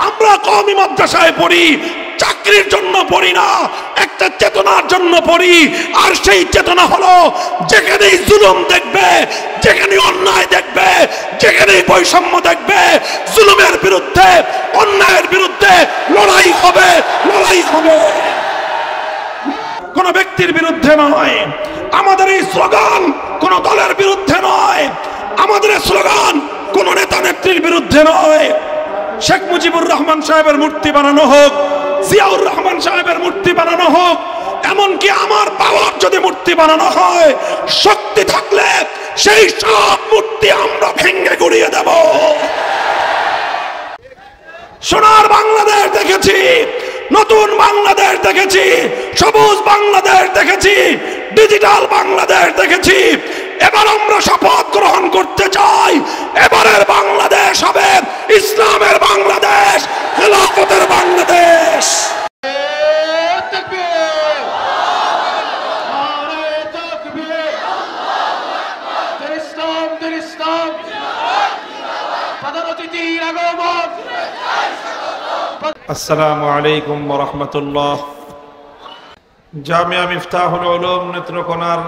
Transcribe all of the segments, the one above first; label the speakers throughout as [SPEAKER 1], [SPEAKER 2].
[SPEAKER 1] আমরা কওমি মাদ্রাসায় পড়ি চাকরির জন্য পড়ি না, একটা চেতনার জন্য পড়ি। আর সেই চেতনা হলো যেখানেই জুলুম দেখবে, যেখানে অন্যায় দেখবে, যেখানে বৈষম্য দেখবে, জুলুমের বিরুদ্ধে অন্যায়ের বিরুদ্ধে লড়াই হবে, লড়াই হবে। কোন ব্যক্তির বিরুদ্ধে নয়। আমাদের এই স্লোগান কোন দলের বিরুদ্ধে নয়, আমাদের স্লোগান কোন নেতা নেত্রীর বিরুদ্ধে নয়। শেখ মুজিবুর রহমান সাহেবের মূর্তি বানানো হোক, জিয়াউর রহমান সাহেবের মূর্তি বানানো হোক, এমনকি আমার বাবার যদি মূর্তি বানানো হয়, শক্তি থাকলে সেই সব মূর্তি আমরা ভেঙে গুড়িয়ে দেব। সোনার বাংলাদেশ দেখেছি, নতুন বাংলাদেশ দেখেছি, সবুজ বাংলাদেশ দেখেছি, ডিজিটাল বাংলাদেশ দেখেছি। এবার আমরা শপথ গ্রহণ করতে চাই, এবারের বাংলাদেশ হবে ইসলামের বাংলাদেশ, খেলাফতের বাংলাদেশ।
[SPEAKER 2] আসসালামু আলাইকুম ওয়া রাহমাতুল্লাহ। জামিয়া মিফতাহুল উলুম নেত্রকোনার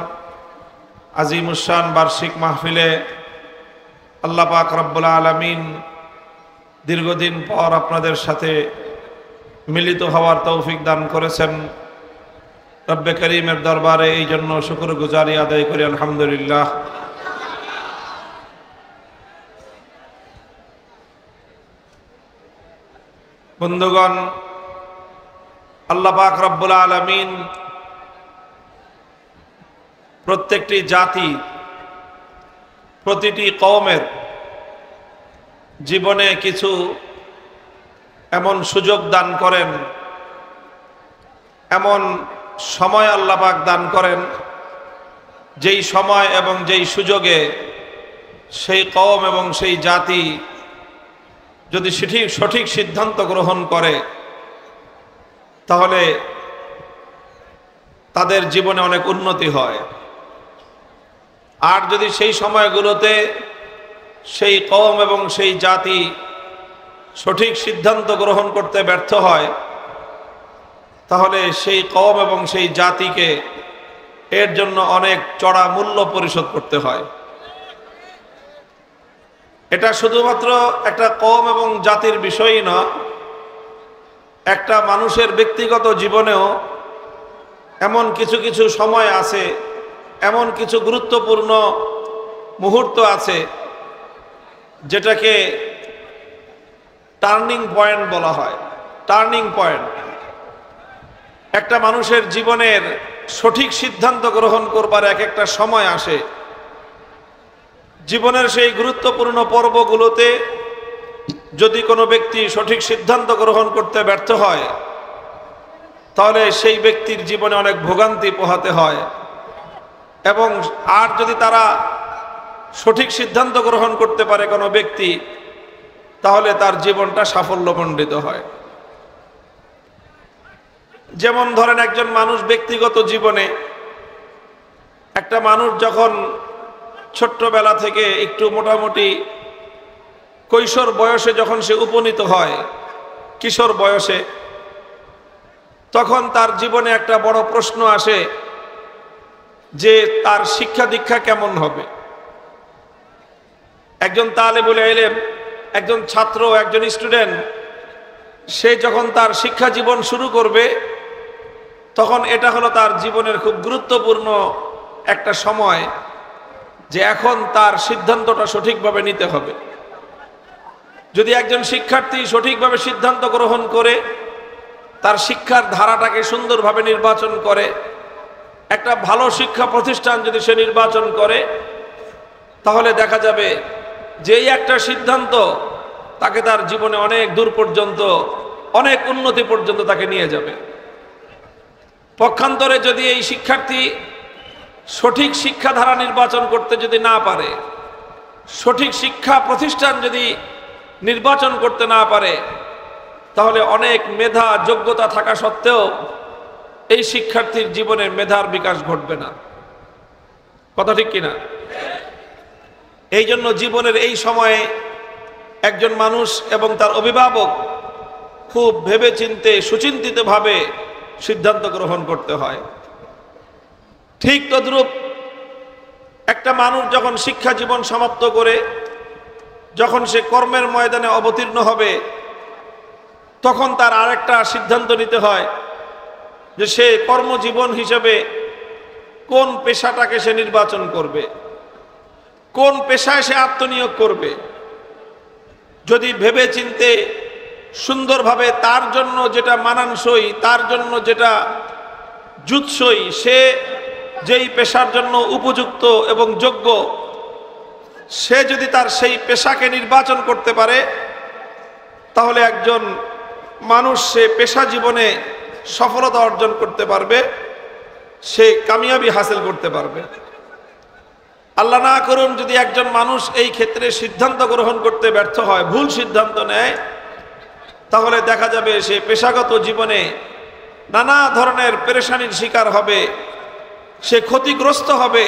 [SPEAKER 2] আজিমুশান বার্ষিক মাহফিলে আল্লাহ পাক রব্বুল আলামিন দীর্ঘদিন পর আপনাদের সাথে মিলিত হওয়ার তৌফিক দান করেছেন। রব্বে করিমের দরবারে এই জন্য শুকরগুজারি আদায় করি আলহামদুলিল্লাহ। বন্ধুগণ, আল্লাহ পাক রব্বুল আলামিন প্রত্যেকটি জাতি, প্রতিটি কওমের জীবনে কিছু এমন সুযোগ দান করেন, এমন সময় আল্লাহ পাক দান করেন, যেই সময় এবং যেই সুযোগে সেই কওম এবং সেই জাতি যদি সঠিক সিদ্ধান্ত গ্রহণ করে, তাহলে তাদের জীবনে অনেক উন্নতি হয়। আর যদি সেই সময়গুলোতে সেই কওম এবং সেই জাতি সঠিক সিদ্ধান্ত গ্রহণ করতে ব্যর্থ হয়, তাহলে সেই কওম এবং সেই জাতিকে এর জন্য অনেক চড়া মূল্য পরিশোধ করতে হয়। এটা শুধুমাত্র একটা কওম এবং জাতির বিষয়ই না, একটা মানুষের ব্যক্তিগত জীবনেও এমন কিছু কিছু সময় আছে, এমন কিছু গুরুত্বপূর্ণ মুহূর্ত আছে যেটাকে টার্নিং পয়েন্ট বলা হয়। টার্নিং পয়েন্ট একটা মানুষের জীবনের সঠিক সিদ্ধান্ত গ্রহণ করবার এক একটা সময় আসে। জীবনের সেই গুরুত্বপূর্ণ পর্বগুলোতে যদি কোনো ব্যক্তি সঠিক সিদ্ধান্ত গ্রহণ করতে ব্যর্থ হয়, তাহলে সেই ব্যক্তির জীবনে অনেক ভোগান্তি পোহাতে হয়। এবং আর যদি তারা সঠিক সিদ্ধান্ত গ্রহণ করতে পারে কোনো ব্যক্তি, তাহলে তার জীবনটা সাফল্যমণ্ডিত হয়। যেমন ধরেন, একজন মানুষ ব্যক্তিগত জীবনে, একটা মানুষ যখন ছোট্টবেলা থেকে একটু মোটামুটি কৈশোর বয়সে যখন সে উপনীত হয়, কিশোর বয়সে, তখন তার জীবনে একটা বড় প্রশ্ন আসে যে তার শিক্ষা দীক্ষা কেমন হবে। একজন তালেবুল ইলম, একজন ছাত্র, একজন স্টুডেন্ট, সে যখন তার শিক্ষা জীবন শুরু করবে, তখন এটা হলো তার জীবনের খুব গুরুত্বপূর্ণ একটা সময় যে এখন তার সিদ্ধান্তটা সঠিকভাবে নিতে হবে। যদি একজন শিক্ষার্থী সঠিকভাবে সিদ্ধান্ত গ্রহণ করে, তার শিক্ষার ধারাটাকে সুন্দরভাবে নির্বাচন করে, একটা ভালো শিক্ষা প্রতিষ্ঠান যদি সে নির্বাচন করে, তাহলে দেখা যাবে যে এই একটা সিদ্ধান্ত তাকে তার জীবনে অনেক দূর পর্যন্ত, অনেক উন্নতি পর্যন্ত তাকে নিয়ে যাবে। পক্ষান্তরে যদি এই শিক্ষার্থী সঠিক শিক্ষাধারা নির্বাচন করতে যদি না পারে, সঠিক শিক্ষা প্রতিষ্ঠান যদি নির্বাচন করতে না পারে, তাহলে অনেক মেধা যোগ্যতা থাকা সত্ত্বেও এই শিক্ষার্থীর জীবনে মেধার বিকাশ ঘটবে না। কথা ঠিক কিনা? এই জন্য জীবনের এই সময়ে একজন মানুষ এবং তার অভিভাবক খুব ভেবেচিন্তে সুচিন্তিতভাবে সিদ্ধান্ত গ্রহণ করতে হয়। ঠিক তদ্রূপ একটা মানুষ যখন শিক্ষা জীবন সমাপ্ত করে যখন সে কর্মের ময়দানে অবতীর্ণ হবে, তখন তার আরেকটা সিদ্ধান্ত নিতে হয় যে সে কর্মজীবন হিসেবে কোন পেশাটাকে সে নির্বাচন করবে, কোন পেশায় সে আত্মনিয়োগ করবে। যদি ভেবে চিন্তে সুন্দরভাবে তার জন্য যেটা মানানসই, তার জন্য যেটা জুৎসই, সে যেই পেশার জন্য উপযুক্ত এবং যোগ্য, সে যদি তার সেই পেশাকে নির্বাচন করতে পারে, তাহলে একজন মানুষ সে পেশা জীবনে সফলতা অর্জন করতে পারবে, সে কামিয়াবি হাসিল করতে পারবে। আল্লাহ না করুন যদি একজন মানুষ এই ক্ষেত্রে সিদ্ধান্ত গ্রহণ করতে ব্যর্থ হয়, ভুল সিদ্ধান্ত নেয়, তাহলে দেখা যাবে সে পেশাগত জীবনে নানা ধরনের পেরেশানির শিকার হবে, সে ক্ষতিগ্রস্ত হবে,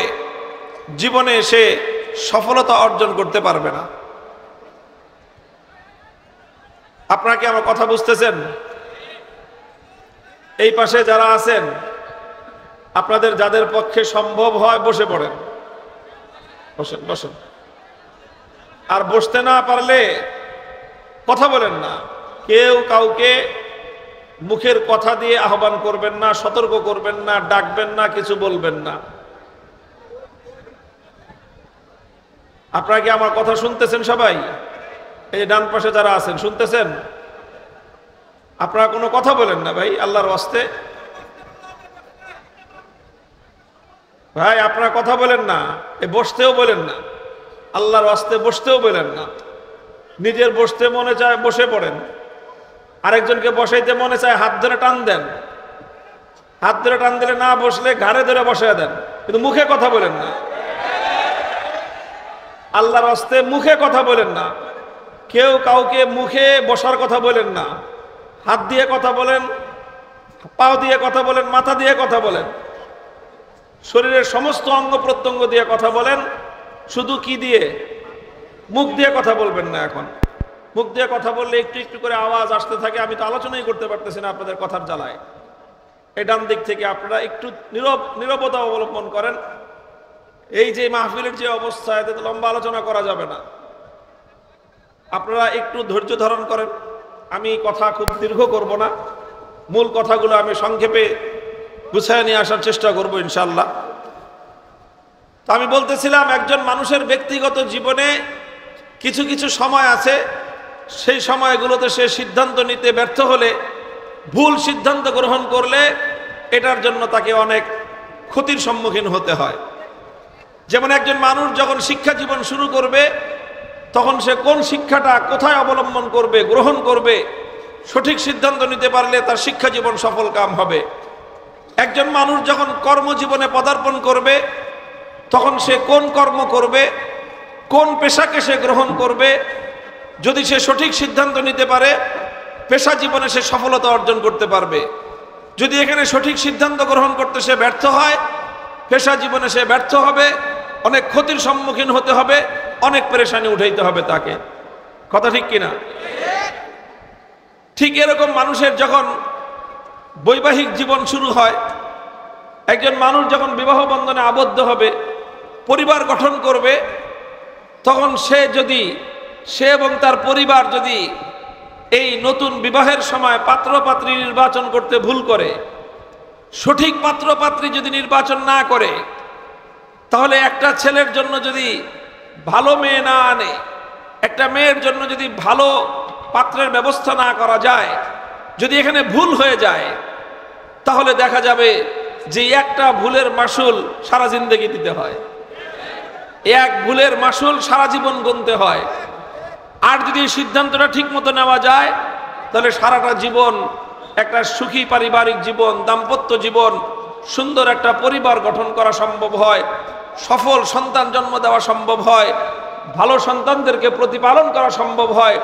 [SPEAKER 2] জীবনে সে সফলতা অর্জন করতে পারবে না। আপনারা কি আমার কথা বুঝতেছেন? এই পাশে যারা আছেন, আপনাদের যাদের পক্ষে সম্ভব হয় বসে পড়েন, বসেন বসেন। আর বসতে না পারলে কথা বলেন না। কেউ কাউকে মুখের কথা দিয়ে আহ্বান করবেন না, সতর্ক করবেন না, ডাকবেন না, কিছু বলবেন না। আপনারা কি আমার কথা শুনতেছেন সবাই? এই ডান পাশে যারা আছেন শুনতেছেন? আপনারা কোনো কথা বলেন না ভাই, আল্লাহর ওয়াস্তে ভাই, আপনারা কথা বলেন না। বসতেও বলেন না, আল্লাহর ওয়াস্তে বসতেও বলেন না। নিজের বসতে মনে চায় বসে পড়েন, আরেকজনকে বসাইতে মনে চায় হাত ধরে টান দেন, হাত ধরে টান দিলে না বসলে ঘাড়ে ধরে বসায় দেন, কিন্তু মুখে কথা বলেন না। আল্লাহর ওয়াস্তে মুখে কথা বলেন না। কেউ কাউকে মুখে বসার কথা বলেন না, হাত দিয়ে কথা বলেন, পাও দিয়ে কথা বলেন, মাথা দিয়ে কথা বলেন, শরীরের সমস্ত অঙ্গ প্রত্যঙ্গ দিয়ে কথা বলেন। শুধু কি দিয়ে? মুখ দিয়ে কথা বলবেন না। এখন মুখ দিয়ে কথা বললে একটু একটু করে আওয়াজ আসতে থাকে, আমি তো আলোচনাই করতে পারতেছি না আপনাদের কথার জ্বালায়। এই ডান দিক থেকে আপনারা একটু নীরবতা অবলম্বন করেন। এই যে মাহফিলের যে অবস্থা, এতে তো লম্বা আলোচনা করা যাবে না। আপনারা একটু ধৈর্য ধারণ করেন। আমি কথা খুব দীর্ঘ করব না, মূল কথাগুলো আমি সংক্ষেপে গুছায় নিয়ে আসার চেষ্টা করব ইনশাআল্লাহ। তো আমি বলতেছিলাম, একজন মানুষের ব্যক্তিগত জীবনে কিছু কিছু সময় আছে, সেই সময়গুলোতে সে সিদ্ধান্ত নিতে ব্যর্থ হলে, ভুল সিদ্ধান্ত গ্রহণ করলে এটার জন্য তাকে অনেক ক্ষতির সম্মুখীন হতে হয়। যেমন একজন মানুষ যখন শিক্ষা জীবন শুরু করবে, তখন সে কোন শিক্ষাটা কোথায় অবলম্বন করবে, গ্রহণ করবে, সঠিক সিদ্ধান্ত নিতে পারলে তার শিক্ষা জীবন সফল কাম হবে। একজন মানুষ যখন কর্মজীবনে পদার্পণ করবে, তখন সে কোন কর্ম করবে, কোন পেশাকে সে গ্রহণ করবে, যদি সে সঠিক সিদ্ধান্ত নিতে পারে, পেশা জীবনে সে সফলতা অর্জন করতে পারবে। যদি এখানে সঠিক সিদ্ধান্ত গ্রহণ করতে সে ব্যর্থ হয়, পেশা জীবনে সে ব্যর্থ হবে, অনেক ক্ষতির সম্মুখীন হতে হবে, অনেক পেরেশানি উঠাইতে হবে তাকে। কথা ঠিক কিনা? ঠিক এরকম মানুষের যখন বৈবাহিক জীবন শুরু হয়, একজন মানুষ যখন বিবাহ বন্ধনে আবদ্ধ হবে, পরিবার গঠন করবে, তখন সে এবং তার পরিবার যদি এই নতুন বিবাহের সময় পাত্র পাত্রী নির্বাচন করতে ভুল করে, সঠিক পাত্র পাত্রী যদি নির্বাচন না করে, তাহলে একটা ছেলের জন্য যদি ভালো মেয়ে না আনে, একটা মেয়ের জন্য যদি ভালো পাত্রের ব্যবস্থা না করা যায়, যদি এখানে ভুল হয়ে যায়, তাহলে দেখা যাবে যে একটা ভুলের মাসুল সারা জিন্দেগি দিতে হয়, এক ভুলের মাসুল সারা জীবন গুনতে হয়। আর যদি সিদ্ধান্তটা ঠিক মতো নেওয়া যায়, তাহলে সারাটা জীবন একটা সুখী পারিবারিক জীবন, দাম্পত্য জীবন, সুন্দর একটা পরিবার গঠন করা সম্ভব হয়, সফল সন্তান জন্ম দেওয়া সম্ভব হয়, ভালো সন্তানদেরকে প্রতিপালন করা সম্ভব হয়।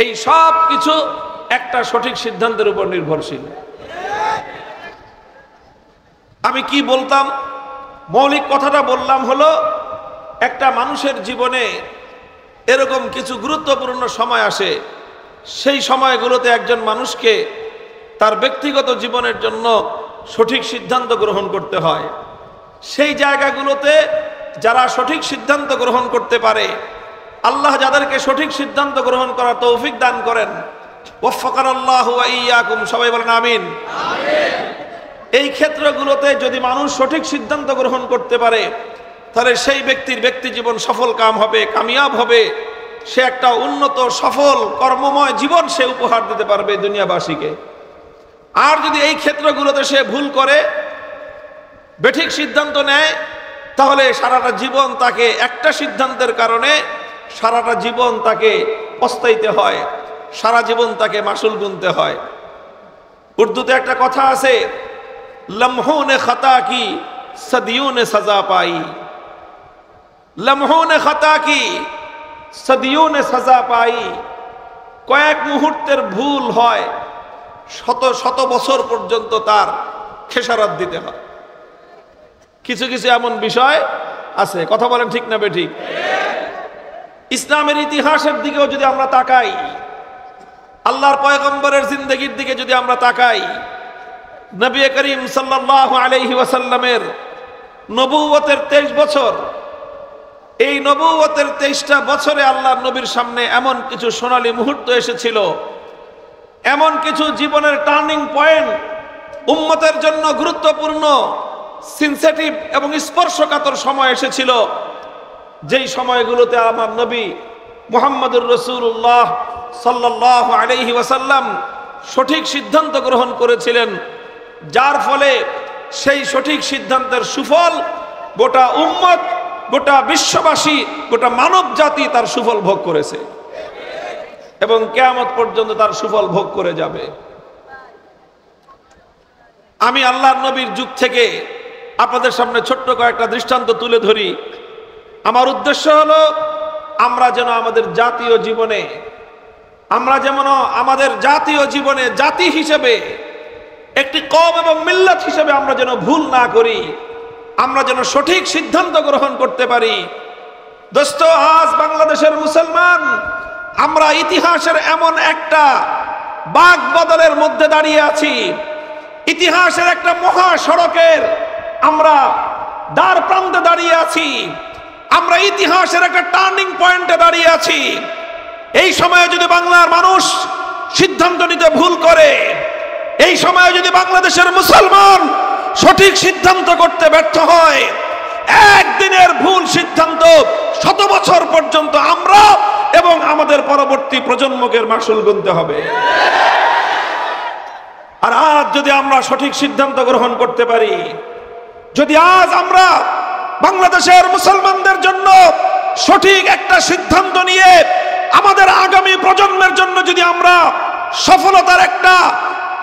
[SPEAKER 2] এই সব কিছু একটা সঠিক সিদ্ধান্তের উপর নির্ভরশীল। আমি কি বলতাম, মৌলিক কথাটা বললাম হলো, একটা মানুষের জীবনে এরকম কিছু গুরুত্বপূর্ণ সময় আসে, সেই সময়গুলোতে একজন মানুষকে তার ব্যক্তিগত জীবনের জন্য সঠিক সিদ্ধান্ত গ্রহণ করতে হয়। সেই জায়গাগুলোতে যারা সঠিক সিদ্ধান্ত গ্রহণ করতে পারে, আল্লাহ যাদেরকে সঠিক সিদ্ধান্ত গ্রহণ করার তৌফিক দান করেন, ওয়াফাকানাল্লাহু ওয়া ইয়্যাকুম, সবাই বলেন আমিন। এই ক্ষেত্রগুলোতে যদি মানুষ সঠিক সিদ্ধান্ত গ্রহণ করতে পারে, তাহলে সেই ব্যক্তির ব্যক্তি জীবন সফল কাম হবে, কামিয়াব হবে। সে একটা উন্নত সফল কর্মময় জীবন সে উপহার দিতে পারবে দুনিয়াবাসীকে। আর যদি এই ক্ষেত্রগুলোতে সে ভুল করে, বেঠিক সিদ্ধান্ত নেয়, তাহলে সারাটা জীবন তাকে একটা সিদ্ধান্তের কারণে সারাটা জীবন তাকে পস্তাইতে হয়, সারা জীবন তাকে মাসুল গুনতে হয়। উর্দুতে একটা কথা আছে, লমহোনে খতা কি সদিয়োনে সাজা পাই। লমহোনে খতা কি সদিয়োনে সাজা পাই। কয়েক মুহূর্তের ভুল হয়, শত শত বছর পর্যন্ত তার খেসারত দিতে হয়। কিছু কিছু এমন বিষয় আছে, কথা বলেন ঠিক না বেঠিক? ইসলামের ইতিহাসের দিকেও যদি আমরা তাকাই, আল্লাহর পয়গম্বরের জিন্দেগির দিকে যদি আমরা তাকাই, নবী করিম সাল্লাল্লাহু আলাইহি ওয়াসাল্লামের নবুয়তের 23 বছর, এই নবুয়তের 23টা বছরে আল্লাহর নবীর সামনে এমন কিছু সোনালী মুহূর্ত এসেছিল, এমন কিছু জীবনের টার্নিং পয়েন্ট, উম্মতের জন্য গুরুত্বপূর্ণ, সেনসিটিভ এবং স্পর্শকাতর সময় এসেছিল, যেই সময়গুলোতে আমার নবী মুহাম্মদুর রাসূলুল্লাহ সাল্লাল্লাহু আলাইহি ওয়াসাল্লাম সঠিক সিদ্ধান্ত গ্রহণ করেছিলেন, যার ফলে সেই সঠিক সিদ্ধান্তের সুফল গোটা উম্মত, গোটা বিশ্ববাসী, গোটা মানব জাতি তার সুফল ভোগ করেছে এবং কিয়ামত পর্যন্ত তার সুফল ভোগ করে যাবে। আমি আল্লাহর নবীর যুগ থেকে আপনাদের সামনে ছোট্ট কয়েকটা দৃষ্টান্ত তুলে ধরি। আমার উদ্দেশ্য হলো আমরা যেন আমাদের জাতীয় জীবনে, জাতি হিসেবে, একটি কওম এবং মিল্লাত হিসেবে আমরা যেন ভুল না করি, আমরা যেন সঠিক সিদ্ধান্ত গ্রহণ করতে পারি। দোস্ত, আজ বাংলাদেশের মুসলমান আমরা ইতিহাসের এমন একটা বাক বদলের মধ্যে দাঁড়িয়ে আছি, ইতিহাসের একটা মহাসড়কের আমরা দ্বার প্রান্তে দাঁড়িয়ে আছি, আমরা ইতিহাসের একটা টার্নিং পয়েন্টে দাঁড়িয়ে আছি। এই সময়ে যদি বাংলার মানুষ সিদ্ধান্ত নিতে ভুল করে, এই সময়ে যদি বাংলাদেশের মুসলমান সঠিক সিদ্ধান্ত করতে ব্যর্থ হয়, একদিনের ভুল সিদ্ধান্ত শত বছর পর্যন্ত আমরা এবং আমাদের পরবর্তী প্রজন্মকে মাসুল গুনতে হবে। আর আজ যদি আমরা সঠিক সিদ্ধান্ত গ্রহণ করতে পারি, যদি আজ আমরা বাংলাদেশের মুসলমানদের জন্য সঠিক একটা সিদ্ধান্ত নিয়ে আমাদের আগামী প্রজন্মের জন্য যদি আমরা সফলতার একটা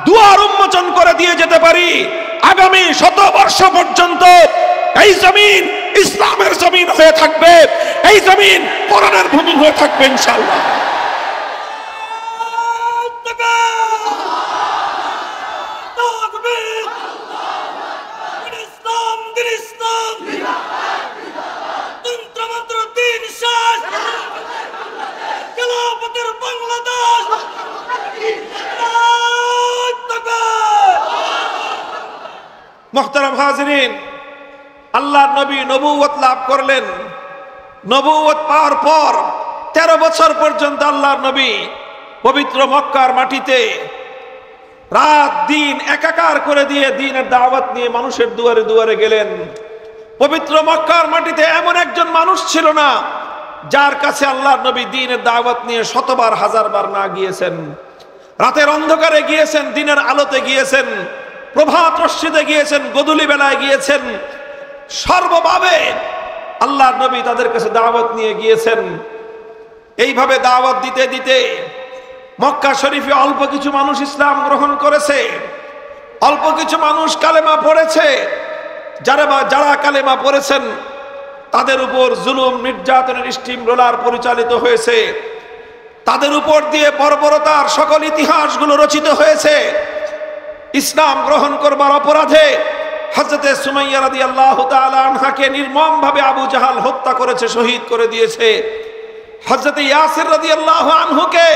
[SPEAKER 2] দুয়ার উন্মোচন করে দিয়ে যেতে পারি, আগামী শতবর্ষ পর্যন্ত এই জমিন ইসলামের জমিন হয়ে থাকবে, এই জমিন কোরআনের ভূমি হয়ে থাকবে ইনশাআল্লাহ। মুহতারাম হাজিরিন, আল্লাহর নবী নবুয়ত লাভ করলেন। নবুয়ত পাওয়ার পর 13 বছর পর্যন্ত আল্লাহর নবী পবিত্র মক্কার মাটিতে রাত দিন একাকার করে দিয়ে দ্বীনের দাওয়াত নিয়ে মানুষের দুয়ারে দুয়ারে গেলেন। পবিত্র মক্কার মাটিতে এমন একজন মানুষ ছিল না যার কাছে আল্লাহর নবী দ্বীনের দাওয়াত নিয়ে শতবার হাজারবার না গিয়েছেন। রাতের অন্ধকারে গিয়েছেন, দিনের আলোতে গিয়েছেন, প্রভাত রশ্মিতে গিয়েছেন, গোধূলি বেলায় গিয়েছেন, সর্বভাবে আল্লাহর নবী তাদের কাছে দাওয়াত নিয়ে গিয়েছেন। এইভাবে দাওয়াত দিতে দিতে মক্কা শরীফে অল্প কিছু মানুষ ইসলাম গ্রহণ করেছে, অল্প কিছু মানুষ কালেমা পড়েছে। যারা কালেমা পড়েছেন তাদের উপর জুলুম নির্যাতনের স্টিম রোলার পরিচালিত হয়েছে, তাদের উপর দিয়ে বর্বরতার সকল ইতিহাসগুলো রচিত হয়েছে। ইসলাম গ্রহণ করবার অপরাধে হযরতে সুমাইয়া রাদিয়াল্লাহু তাআলা আনহাকে নির্মমভাবে আবু জাহাল হত্যা করেছে, শহীদ করে দিয়েছে। হযরতে ইয়াসির রাদিয়াল্লাহু আনহুকে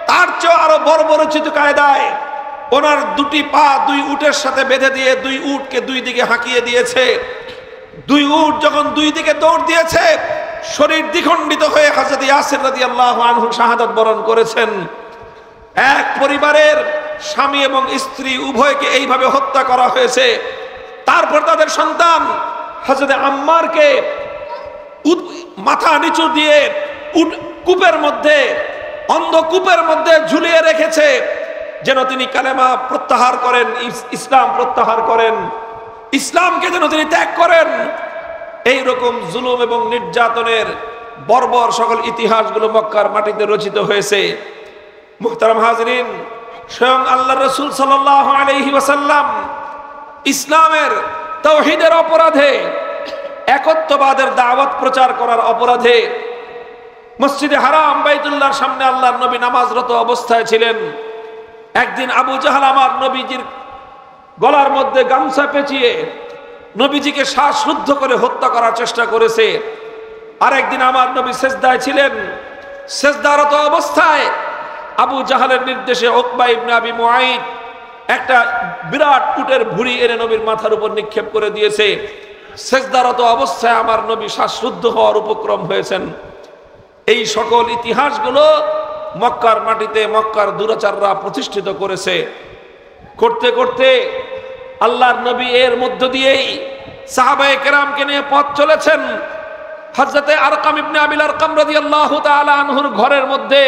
[SPEAKER 2] তার চেয়ে আরো বর্বরচিত কায়দায় ওনার দুটি পা দুই উটের সাথে বেঁধে দিয়ে দুই উটকে দুই দিকে হাঁকিয়ে দিয়েছে। দুই উট যখন দুই দিকে দৌড় দিয়েছে, শরীর দ্বিখণ্ডিত হয়ে হযরত ইয়াসির রাদিয়াল্লাহু আনহু শাহাদাত বরণ করেছেন। এক পরিবারের স্বামী এবং স্ত্রী উভয়কে এইভাবে হত্যা করা হয়েছে। তারপর তাদের সন্তান হযরত আম্মারকে মাথা নিচু দিয়ে কূপের মধ্যে, অন্ধকূপের মধ্যে ঝুলিয়ে রেখেছে, যেন তিনি কালেমা প্রত্যাহার করেন, ইসলাম প্রত্যাহার করেন, ইসলামকে যেন তিনি ত্যাগ করেন। এই রকম জুলুম এবং নির্যাতনের বর্বর সকল ইতিহাসগুলো মক্কার মাটিতে রচিত হয়েছে। মুহতারাম হাজরিন, স্বয়ং আল্লাহর রাসূল সাল্লাল্লাহু আলাইহি ওয়াসাল্লাম ইসলামের তাওহীদের অপরাধে, একত্ববাদের দাওয়াত প্রচার করার অপরাধে মসজিদে হারাম বাইতুল্লাহর সামনে আল্লাহর নবী নামাজরত অবস্থায় ছিলেন। একদিন আবু জাহাল আমার নবীজির গলার মধ্যে গামছা পেঁচিয়ে নবীজিকে শ্বাসরুদ্ধ করে হত্যা করার চেষ্টা করেছে। আর একদিন আমার নবী সেজদায় ছিলেন, সেজদারত অবস্থায় আবু জাহালের নির্দেশে উকবা ইবনে আবি মুআইদ একটা বিরাট উটের ভুঁড়ি এনে নবীর মাথার উপর নিক্ষেপ করে দিয়েছে। সেজদারত অবস্থায় আমার নবী শ্বাসরুদ্ধ হওয়ার উপক্রম হয়েছেন। এই সকল ইতিহাসগুলো মক্কার মাটিতে মক্কার দুরাচাররা প্রতিষ্ঠিত করেছে। করতে করতে আল্লাহর নবী এর মধ্য দিয়েই সাহাবায়ে কেরামকে নিয়ে পথ চলেছেন। হযরতে আরকাম ইবনে আবিল আরকাম রাদিয়াল্লাহু তাআলা আনহুর ঘরের মধ্যে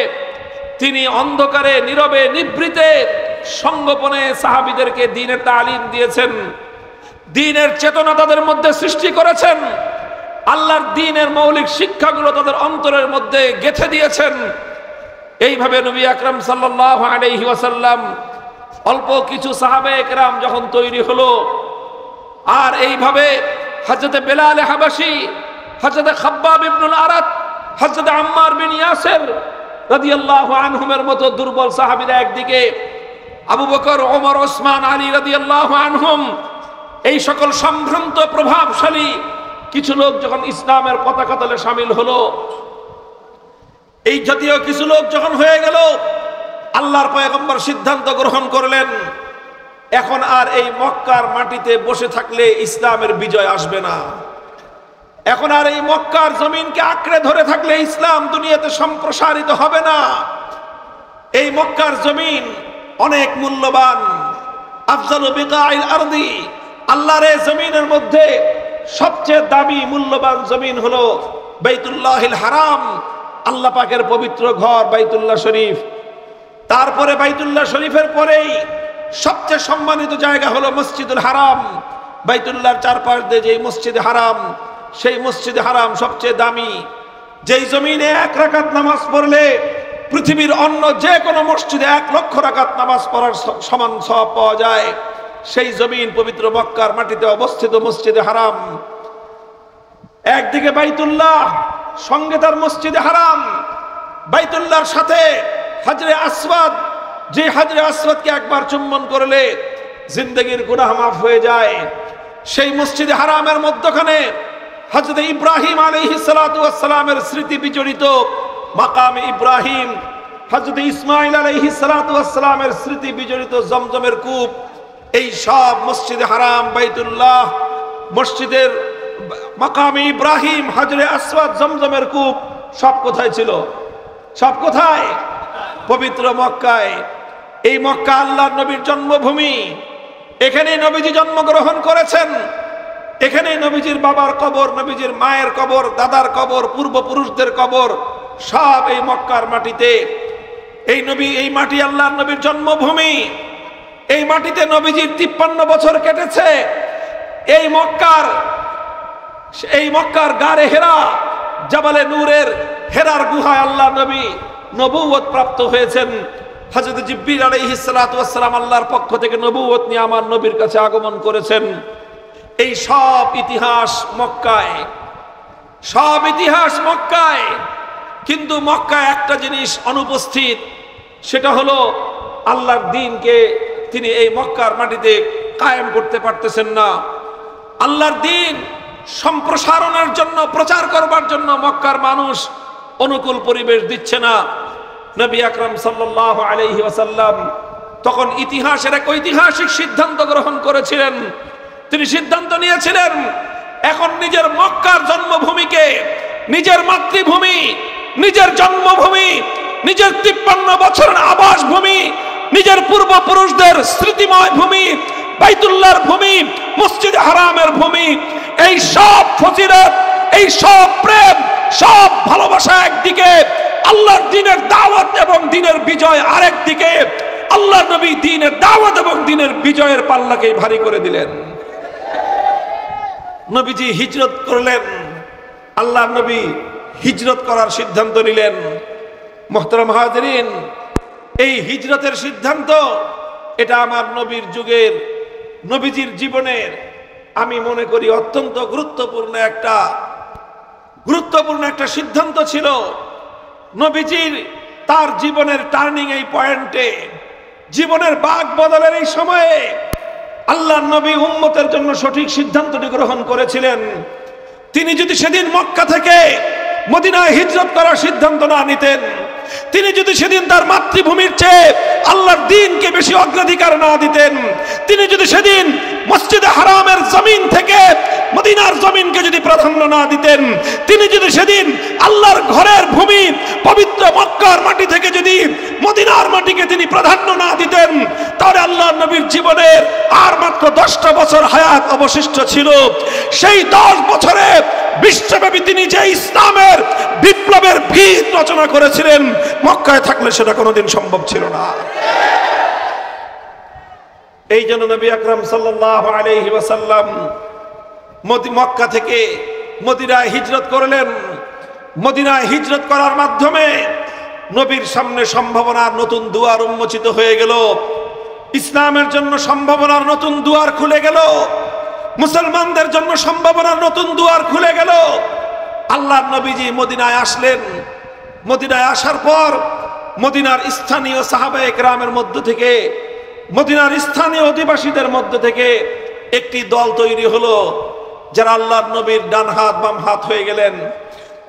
[SPEAKER 2] তিনি অন্ধকারে নীরবে নিভৃতে সঙ্গোপনে সাহাবীদেরকে দ্বীনের তালিম দিয়েছেন, দ্বীনের চেতনা তাদের মধ্যে সৃষ্টি করেছেন, আল্লাহর দ্বীনের মৌলিক শিক্ষাগুলো তাদের অন্তরের মধ্যে গেঁথে দিয়েছেন। এইভাবে নবী আকরাম সাল্লাল্লাহু আলাইহি ওয়াসাল্লাম অল্প কিছু সাহাবায়ে কেরাম যখন তৈরি হলো, আর এইভাবে হযরতে বেলাল হাবাসী, হযরতে খাব্বাব ইবনুল আরাত, হযরতে আম্মার বিন ইয়াসির রাদিয়াল্লাহু আনহুমের মতো দুর্বল সাহাবীরা একদিকে, আবু বকর, ওমর, ওসমান, আলী রাদিয়াল্লাহু আনহুম, এই সকল সম্ভ্রান্ত প্রভাবশালী কিছু লোক যখন ইসলামের পতাকা তলে শামিল হলো, এই জাতীয় কিছু লোক যখন হয়ে গেল, আল্লাহর পয়গম্বর সিদ্ধান্ত গ্রহণ করলেন, এখন আর এই মক্কার মাটিতে বসে থাকলে ইসলামের বিজয় আসবে না। এখন আর এই মক্কার জমিনকে আঁকড়ে ধরে থাকলে ইসলাম দুনিয়াতে সম্প্রসারিত হবে না। এই মক্কার জমিন অনেক মূল্যবান, আফজালু বিকাইল আরদি, আল্লাহর এই জমিনের মধ্যে সবচেয়ে দামি মূল্যবান জমিন হলো বাইতুল্লাহিল হারাম, আল্লাহ পাকের পবিত্র ঘর বাইতুল্লাহ শরীফ। তারপরে বাইতুল্লাহ শরীফের পরেই সবচেয়ে সম্মানিত জায়গা হলো মসজিদুল হারাম। বাইতুল্লাহর চারপাশ দিয়ে যে মসজিদ হারাম, সেই মসজিদ হারাম সবচেয়ে দামি। যেই জমিনে 1 রাকাত নামাজ পড়লে পৃথিবীর অন্য যে কোনো মসজিদে 1 লক্ষ রাকাত নামাজ পড়ার সমান সওয়াব পাওয়া যায়, সেই জমিন পবিত্র মক্কার মাটিতে অবস্থিত মসজিদে হারাম। একদিকে বাইতুল্লাহ, সঙ্গে তার মসজিদে হারাম, বাইতুল্লাহর সাথে হাজরে আসওয়াদ, যে হাজরে আসওয়াদকে একবার চুম্বন করলে জিন্দেগীর গুনাহ মাফ হয়ে যায়। সেই মসজিদে হারামের মধ্যখানে হযরত ইব্রাহিম আলাইহিস সালাতু ওয়াস সালামের স্মৃতি বিজড়িত মাকামে ইব্রাহিম, হযরত ইসমাঈল আলাইহিস সালাতু ওয়াস সালামের স্মৃতি বিজড়িত জমজমের কূপ, এই সব মসজিদে হারাম, বাইতুল্লাহ, মসজিদের মাকামে ইব্রাহিম, হাজরে আসওয়াদ, জমজমের কূপ সব কোথায় ছিল? সব কোথায়? পবিত্র মক্কায়। এই মক্কা আল্লাহর নবীর জন্মভূমি। এখানেই নবীজি জন্মগ্রহণ করেছেন, এখানেই নবীজির বাবার কবর, নবীজির মায়ের কবর, দাদার কবর, পূর্বপুরুষদের কবর, সব এই মক্কার মাটিতে। এই মাটি আল্লাহর নবীর জন্মভূমি। এই মাটিতে নবীজির 53 বছর কেটেছে। এই মক্কার গারে হেরা, জাবালে নূরের হেরার গুহায় আল্লাহ নবী নবুয়ত প্রাপ্ত হয়েছেন। হযরত জিবরিল আলাইহিস সালাতু ওয়াস সালাম আল্লাহর পক্ষ থেকে নবুয়ত নিয়ে আমার নবীর কাছে আগমন করেছেন। এই সব ইতিহাস মক্কায়, সব ইতিহাস মক্কায়। কিন্তু মক্কায় একটা জিনিস অনুপস্থিত, সেটা হলো আল্লাহর দ্বীনকে তিনি এই মক্কার মাটিতে কায়েম করতে পারতেছেন না। আল্লাহর দ্বীন সম্প্রসারণের জন্য, প্রচার করবার জন্য মক্কার মানুষ অনুকূল পরিবেশ দিচ্ছে না। নবী আকরাম সাল্লাল্লাহু আলাইহি ওয়াসাল্লাম তখন ইতিহাসের এক ঐতিহাসিক সিদ্ধান্ত গ্রহণ করেছিলেন। তিনি সিদ্ধান্ত নিয়েছিলেন এখন নিজের মক্কার জন্মভূমিকে, নিজের মাতৃভূমি, নিজের জন্মভূমি, নিজের 53 বছরের আবাস ভূমি, নিজের পূর্বপুরুষদের স্মৃতিময় ভূমি, বাইতুল্লাহর ভূমি, মসজিদ হারামের ভূমি, এই সব ফজিলত, এই সব প্রেম, সব ভালোবাসা একদিকে, আল্লাহর দ্বীনের দাওয়াত এবং দ্বীনের বিজয় আরেকদিকে, আল্লাহর নবী দ্বীনের দাওয়াত এবং দ্বীনের বিজয়ের পাল্লাকে ভারী করে দিলেন। নবীজি হিজরত করলেন, আল্লাহর নবী হিজরত করার সিদ্ধান্ত নিলেন। মুহতারাম হাজিরিন, এই হিজরতের সিদ্ধান্ত এটা আমার নবীর যুগের, নবীজির জীবনের আমি মনে করি অত্যন্ত গুরুত্বপূর্ণ একটা সিদ্ধান্ত ছিল। নবীজির তার জীবনের টার্নিং এই পয়েন্টে, জীবনের বাক বদলের এই সময়ে আল্লাহর নবী উম্মতের জন্য সঠিক সিদ্ধান্তটি গ্রহণ করেছিলেন। তিনি যদি সেদিন মক্কা থেকে মদিনায় হিজরত করার সিদ্ধান্ত না নিতেন, তিনি যদি সেদিন তার মাতৃভূমির চেয়ে আল্লাহর দ্বীনকে বেশি অগ্রাধিকার না দিতেন, তিনি যদি সেদিন মসজিদে হারামের জমিন থেকে মদিনার জমিনকে যদি প্রাধান্য না দিতেন, তিনি যদি সেদিন আল্লাহর ঘরের ভূমি পবিত্র মক্কার মাটি থেকে যদি মদিনার মাটিকে তিনি প্রাধান্য না দিতেন, তাহলে আল্লাহর নবীর জীবনের আর মাত্র 10টা বছর হায়াত অবশিষ্ট ছিল। সেই 10 বছরে বিশ্বব্যাপী তিনি যে ইসলামের বিপ্লবের ভিত রচনা করেছিলেন, মক্কায় থাকলে সেটা কোনোদিন সম্ভব ছিল না। এই জন্য নবী আকরাম সাল্লাল্লাহু আলাইহি ওয়াসাল্লাম মক্কা থেকে মদিনায় হিজরত করলেন। মদিনায় হিজরত করার মাধ্যমে নবীর সামনে সম্ভাবনার নতুন দুয়ার উন্মোচিত হয়ে গেল, ইসলামের জন্য সম্ভাবনার নতুন দুয়ার খুলে গেল, মুসলমানদের জন্য সম্ভাবনার নতুন দুয়ার খুলে গেল। আল্লাহর নবীজি মদিনায় আসলেন। মদিনায় আসার পর মদিনার স্থানীয় সাহাবায়ে কেরামের মধ্য থেকে, মদিনার স্থানীয় অধিবাসীদের মধ্য থেকে একটি দল তৈরি হলো, যারা আল্লাহর নবীর ডান হাত বাম হাত হয়ে গেলেন,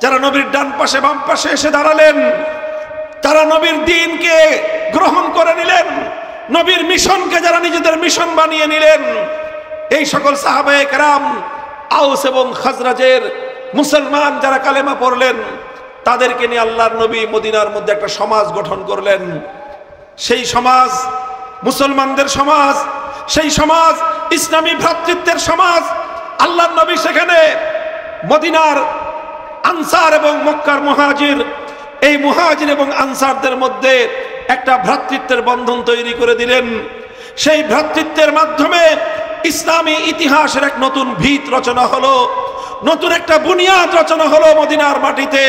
[SPEAKER 2] যারা নবীর ডান পাশে বাম পাশে এসে দাঁড়ালেন, তারা নবীর দ্বীনকে গ্রহণ করে নিলেন, নবীর মিশনকে যারা নিজেদের মিশন বানিয়ে নিলেন। এই সকল সাহাবায়ে কেরাম, আউস এবং খাজরাজের মুসলমান যারা কালেমা পড়লেন, তাদেরকে নিয়ে আল্লাহর নবী মদিনার মধ্যে একটা সমাজ গঠন করলেন। সেই সমাজ মুসলমানদের সমাজ, সেই সমাজ ইসলামী ভ্রাতৃত্বের সমাজ। আল্লাহর নবী সেখানে মদিনার আনসার এবং মক্কার মুহাজির, এই মুহাজির এবং আনসারদের মধ্যে একটা ভ্রাতৃত্বের বন্ধন তৈরি করে দিলেন। সেই ভ্রাতৃত্বের মাধ্যমে ইসলামী ইতিহাসের এক নতুন ভিত রচনা হলো, নতুন একটা বুনিয়াদ রচনা হলো মদিনার মাটিতে।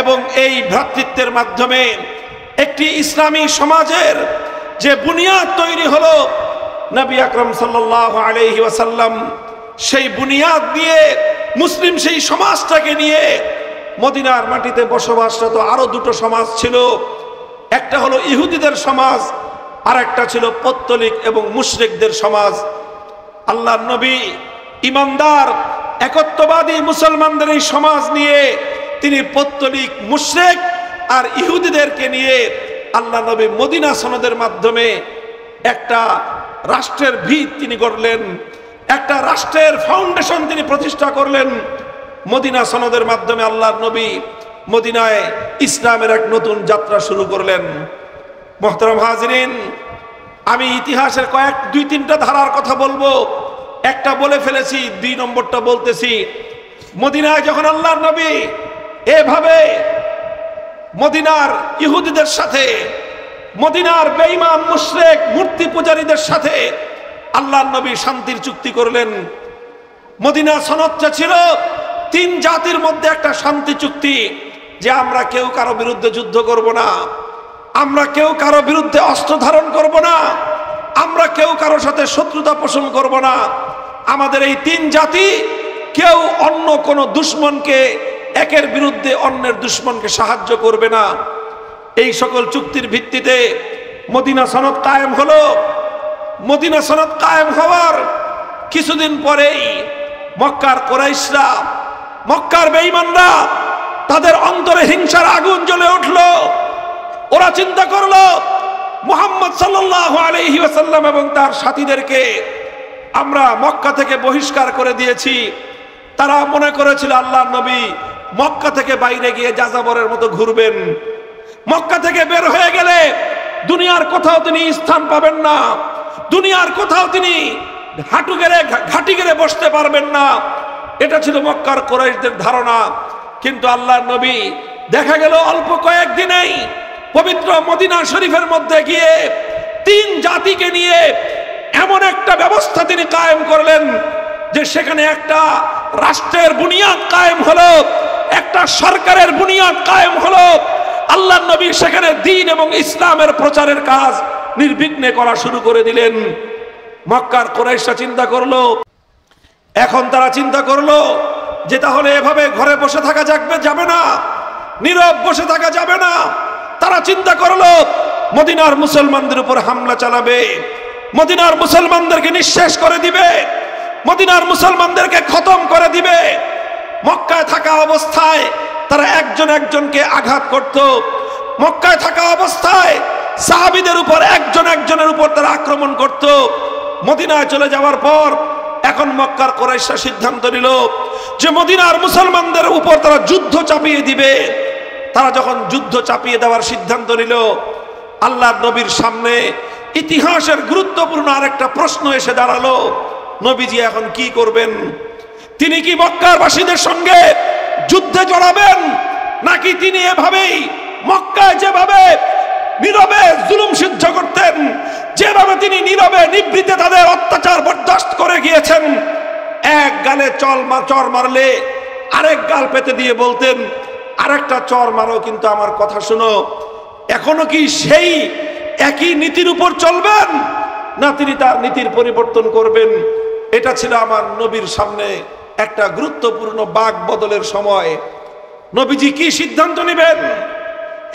[SPEAKER 2] এবং এই ভ্রাতৃত্বের মাধ্যমে একটি ইসলামী সমাজের যে বুনিয়াদ তৈরি হলো, নবী আকরাম সাল্লাল্লাহু আলাইহি ওয়াসাল্লাম সেই বুনিয়াদ নিয়ে মুসলিম সেই সমাজটাকে নিয়ে মদিনার মাটিতে বসবাসরত আরো দুটো সমাজ ছিল। একটা হলো ইহুদিদের সমাজ, আর একটা ছিল পৌত্তলিক এবং মুশরিকদের সমাজ। আল্লাহর নবী ইমানদার একত্ববাদী মুসলমানদের এই সমাজ নিয়ে তিনি পৌত্তলিক, মুশরিক আর ইহুদিদেরকে নিয়ে আল্লাহ নবী মদিনা সনদের মাধ্যমে একটা রাষ্ট্রের ভিত তিনি গড়লেন, একটা রাষ্ট্রের ফাউন্ডেশন তিনি প্রতিষ্ঠা করলেন। মদিনা সনদের মাধ্যমে আল্লাহর নবী মদিনায় ইসলামের এক নতুন যাত্রা শুরু করলেন। মুহতারাম হাজিরিন, আমি ইতিহাসের দুই তিনটা ধারার কথা বলবো। একটা বলে ফেলেছি, 2 নম্বরটা বলতেছি। মদিনায় যখন আল্লাহর নবী এভাবে মদিনার ইহুদিদের সাথে, মদিনার বেঈমান মুশরিক মূর্তি পূজারীদের সাথে আল্লাহর নবী শান্তির চুক্তি করলেন। মদিনা সনদটা ছিল 3 জাতির মধ্যে একটা শান্তি চুক্তি, যে আমরা কেউ কারো বিরুদ্ধে যুদ্ধ করব না, আমরা কেউ কারো বিরুদ্ধে অস্ত্র ধারণ করব না, আমরা কেউ কারো সাথে শত্রুতা পোষণ করব না। আমাদের এই 3 জাতি কেউ অন্য কোনো দুশমনকে, একের বিরুদ্ধে অন্যের দুশমনকে সাহায্য করবে না। এই সকল চুক্তির ভিত্তিতে মদিনা সনদ কায়েম হলো। মদিনা সনদ কায়েম হওয়ার কিছুদিন পরেই মক্কার কুরাইশরা, মক্কার বেঈমানরা, তাদের অন্তরে হিংসার আগুন জ্বলে উঠল। ওরা চিন্তা করলো মুহাম্মদ সাল্লাল্লাহু আলাইহি ওয়াসাল্লাম এবং তার সাথীদেরকে আমরা মক্কা থেকে বহিষ্কার করে দিয়েছি। তারা মনে করেছিল আল্লাহর নবী মক্কা থেকে বাইরে গিয়ে যাযাবরের মতো ঘুরবেন। মক্কা থেকে বের হয়ে গেলে দুনিয়ার কোথাও তিনি স্থান পাবেন না, দুনিয়ার কোথাও তিনি ঘাটি গেড়ে বসতে পারবেন না। এটা ছিল মক্কার কুরাইশদের ধারণা। কিন্তু আল্লাহর নবী দেখা গেল অল্প কয়েকদিনেই পবিত্র মদিনা শরীফের মধ্যে গিয়ে তিন জাতিকে নিয়ে এমন একটা ব্যবস্থা তিনি কায়েম করলেন যে সেখানে একটা রাষ্ট্রের বুনিয়াদ কায়েম হলো, একটা সরকারের বুনিয়াদ কায়েম হলো। আল্লাহর নবী সেখানে দ্বীন এবং ইসলামের প্রচারের কাজ নির্বিঘ্নে করা শুরু করে দিলেন। মক্কার কুরাইশরা চিন্তা করলো, এখন তারা চিন্তা করলো যে তাহলে এভাবে ঘরে বসে থাকা যাবে না, নীরব বসে থাকা যাবে না। তারা চিন্তা করলো মদিনার মুসলমানদের উপর হামলা চালাবে, মদিনার মুসলমানদেরকে নিঃশেষ করে দিবে, মদিনার মুসলমানদেরকে খতম করে দিবে। মক্কায় থাকা অবস্থায় তারা একজন একজনকে আঘাত করত। মক্কায় থাকা অবস্থায় সাহাবীদের উপর একজন একজনের উপর তারা আক্রমণ করত। মদিনায় চলে যাওয়ার পর এখন মক্কার কুরাইশরা সিদ্ধান্ত নিল যে মদিনার মুসলমানদের উপর তারা যুদ্ধ চাপিয়ে দিবে। তারা যখন যুদ্ধ চাপিয়ে দেওয়ার সিদ্ধান্ত নিল, আল্লাহর নবীর সামনে ইতিহাসের গুরুত্বপূর্ণ আরেকটা প্রশ্ন এসে দাঁড়ালো, নবীজি এখন কি করবেন? তিনি কি মক্কার বাসীদের সঙ্গে যুদ্ধে জড়াবেন, নাকি তিনি এভাবেই মক্কায় যেভাবে নীরবে জুলুম সহ্য করতেন, যেভাবে তিনি নীরবে নিবৃতে তাদের অত্যাচার বরদাস্ত করে গিয়েছেন, এক গালে চর মারলে আরেক গাল পেতে দিয়ে বলতেন আরেকটা চর মারো কিন্তু আমার কথা শুনো, এখনো কি সেই একই নীতির উপর চলবেন, না তিনি তার নীতির পরিবর্তন করবেন? এটা ছিল আমার নবীর সামনে একটা গুরুত্বপূর্ণ বাক বদলের সময়। নবীজি কি সিদ্ধান্ত নেবেন?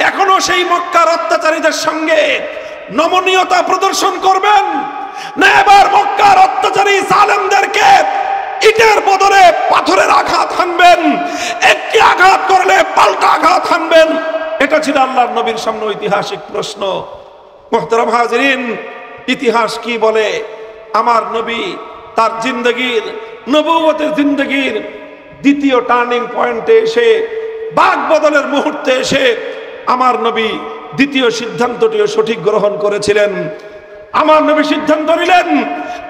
[SPEAKER 2] এখনো সেই মক্কার অত্যাচারীদের সঙ্গে নমনীয়তা প্রদর্শন করবেন, না এবার মক্কার অত্যাচারী জালেমদেরকে ইটের বদলে পাথরের আঘাত হানবেন, একটি আঘাত করলে পাল্টা আঘাত হানবেন? এটা ছিল আল্লাহর নবীর সামনে ঐতিহাসিক প্রশ্ন। মুহতারাম হাজিরিন, ইতিহাস কি বলে? আমার নবী তার জিন্দগির, নবুয়তের জিন্দগির দ্বিতীয় টার্নিং পয়েন্টে এসে, বাক বদলের মুহূর্তে এসে আমার নবী দ্বিতীয় সিদ্ধান্তটিও সঠিক গ্রহণ করেছিলেন। আমার নবী সিদ্ধান্ত নিলেন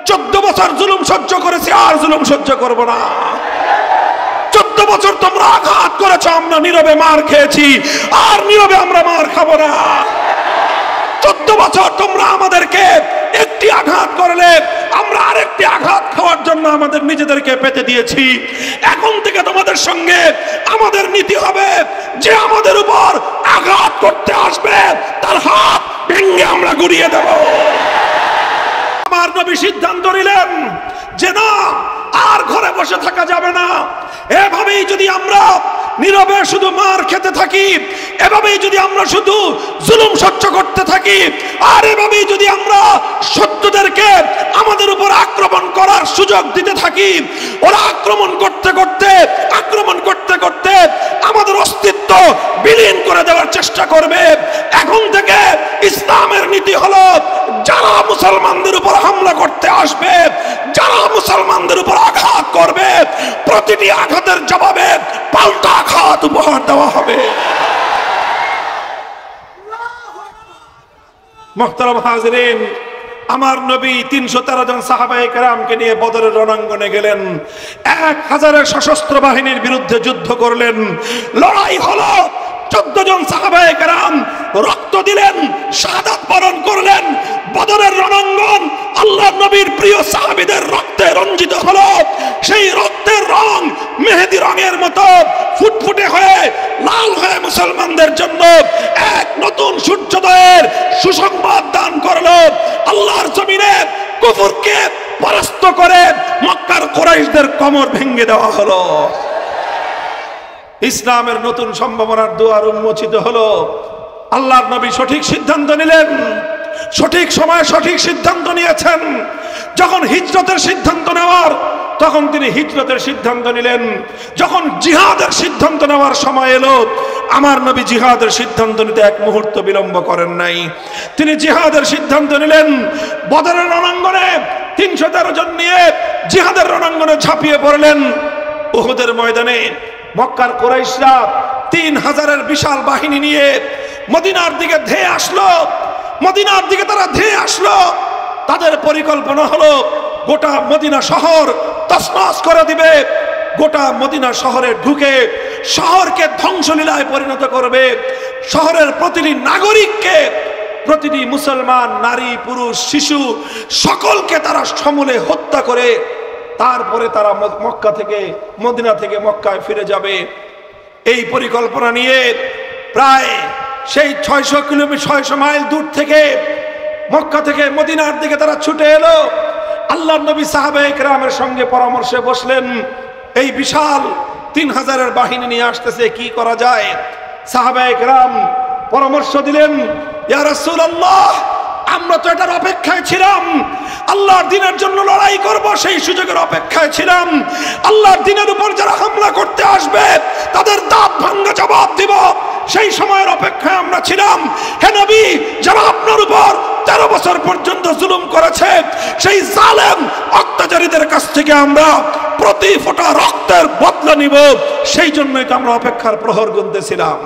[SPEAKER 2] 14 বছর জুলুম সহ্য করেছি, আর জুলুম সহ্য করব না। 14 বছর তোমরা আঘাত করেছ, আমরা নীরবে মার খেয়েছি, আর নীরবে আমরা মার খাবো না। 14 বছর তোমরা আমাদেরকে একটি আঘাত করলে আমরা আরেকটি আঘাত খাওয়ার জন্য আমাদের নিজেদেরকে পেতে দিয়েছি। এখন থেকে তোমাদের সঙ্গে আমাদের নীতি হবে, যে আমাদের উপর আঘাত করতে আসবে তার হাত ভেঙে আমরা গুড়িয়ে দেব। আমার নবী সিদ্ধান্ত নিলেন যে না, আর ঘরে বসে থাকা যাবে না। এভাবেই যদি আমরা নীরবে শুধু মার খেতে থাকি, এভাবেই যদি আমরা শুধু জুলুম সহ্য করতে থাকি, আর এভাবেই যদি আমরা শত্রুদেরকে আমাদের উপর আক্রমণ করার সুযোগ দিতে থাকি, ওরা আক্রমণ করতে করতে আমাদের অস্তিত্ব বিলীন করে দেওয়ার চেষ্টা করবে। এখন থেকে ইসলামের নীতি হলো, যারা মুসলমানদের উপর হামলা করতে আসবে, যারা মুসলমানদের উপর আঘাত করবে, প্রতিটি আঘাতের জবাবে পাল্টা আঘাত উপহার দেওয়া হবে। মুহতারাম হাজিরিন, আমার নবী 313 জন সাহাবায়ে কেরামকে নিয়ে বদরের রণাঙ্গনে গেলেন। 1000 সশস্ত্র বাহিনীর বিরুদ্ধে যুদ্ধ করলেন। লড়াই হলো। 14 জন সাহাবায়ে কেরাম রক্ত দিলেন, শাহাদাত বরণ করলেন। বদরের রণাঙ্গন আল্লাহর নবীর প্রিয় সাহাবীদের রক্তে রঞ্জিত হলো। সেই রক্তের রং মেহেদি রঙের মতো ফুটফুটে হয়ে লাল হয়ে মুসলমানদের জন্য এক নতুন সূর্যোদয়ের সুসংবাদ দান করলো। আল্লাহর জমিনে কুফরকে পরাস্ত করে মক্কার কুরাইশদের কোমর ভেঙে দেওয়া হলো। ইসলামের নতুন সম্ভাবনার দুয়ার উন্মোচিত হলো। আল্লাহর নবী সঠিক সিদ্ধান্ত নিলেন, সঠিক সময়ে সঠিক সিদ্ধান্ত নিয়েছেন। যখন হিজরতের সিদ্ধান্ত নেওয়ার, তখন তিনি হিজরতের সিদ্ধান্ত নিলেন। যখন জিহাদের সিদ্ধান্ত নেওয়ার সময় এলো,
[SPEAKER 1] আমার নবী জিহাদের সিদ্ধান্ত নিতে এক মুহূর্ত বিলম্ব করেন নাই। তিনি জিহাদের সিদ্ধান্ত নিলেন। বদরের রণাঙ্গনে 313 জন নিয়ে জিহাদের রণাঙ্গনে ঝাঁপিয়ে পড়লেন। উহুদের ময়দানে মক্কার কুরাইশরা 3000-এর বিশাল বাহিনী নিয়ে মদিনার দিকে ধেয়ে আসলো। মদিনার দিকে তারা ধেয়ে আসলো। তাদের পরিকল্পনা হলো গোটা মদিনা শহর তছনছ করে দিবে। গোটা মদিনা শহরে ঢুকে শহরকে ধ্বংসলীলায় পরিণত করবে। শহরের প্রতিটি নাগরিককে, প্রতিটি মুসলমান নারী পুরুষ শিশু সকলকে তারা সমূলে হত্যা করে তারপরে তারা মক্কা থেকে মদিনা থেকে মক্কায় ফিরে যাবে। এই পরিকল্পনা নিয়ে প্রায় সেই 600 মাইল দূর থেকে মক্কা থেকে মদিনার দিকে তারা ছুটে এলো। আল্লাহর নবী সাহাবায়ে কেরামের সঙ্গে পরামর্শে বসলেন। এই বিশাল 3000-এর বাহিনী নিয়ে আসতেছে, কি করা যায়? সাহাবায়ে কেরাম পরামর্শ দিলেন, ইয়া রাসূলুল্লাহ, আমরা তো এটার অপেক্ষায় ছিলাম, আল্লাহর দ্বীনের জন্য লড়াই করব সেই সুযোগের অপেক্ষায় ছিলাম। আল্লাহর দ্বীনের উপর যারা হামলা করতে আসবে তাদের দাঁত ভাঙা জবাব দিব, সেই সময়ের অপেক্ষায় আমরা ছিলাম। হে নবী, যারা আপনার উপর 13 বছর পর্যন্ত জুলুম করেছে সেই জালেম অত্যাচারীদের কাছ থেকে আমরা প্রতি ফোঁটা রক্তের বদলা নিব, সেই জন্যই তো আমরা অপেক্ষার প্রহর গুনতেছিলাম।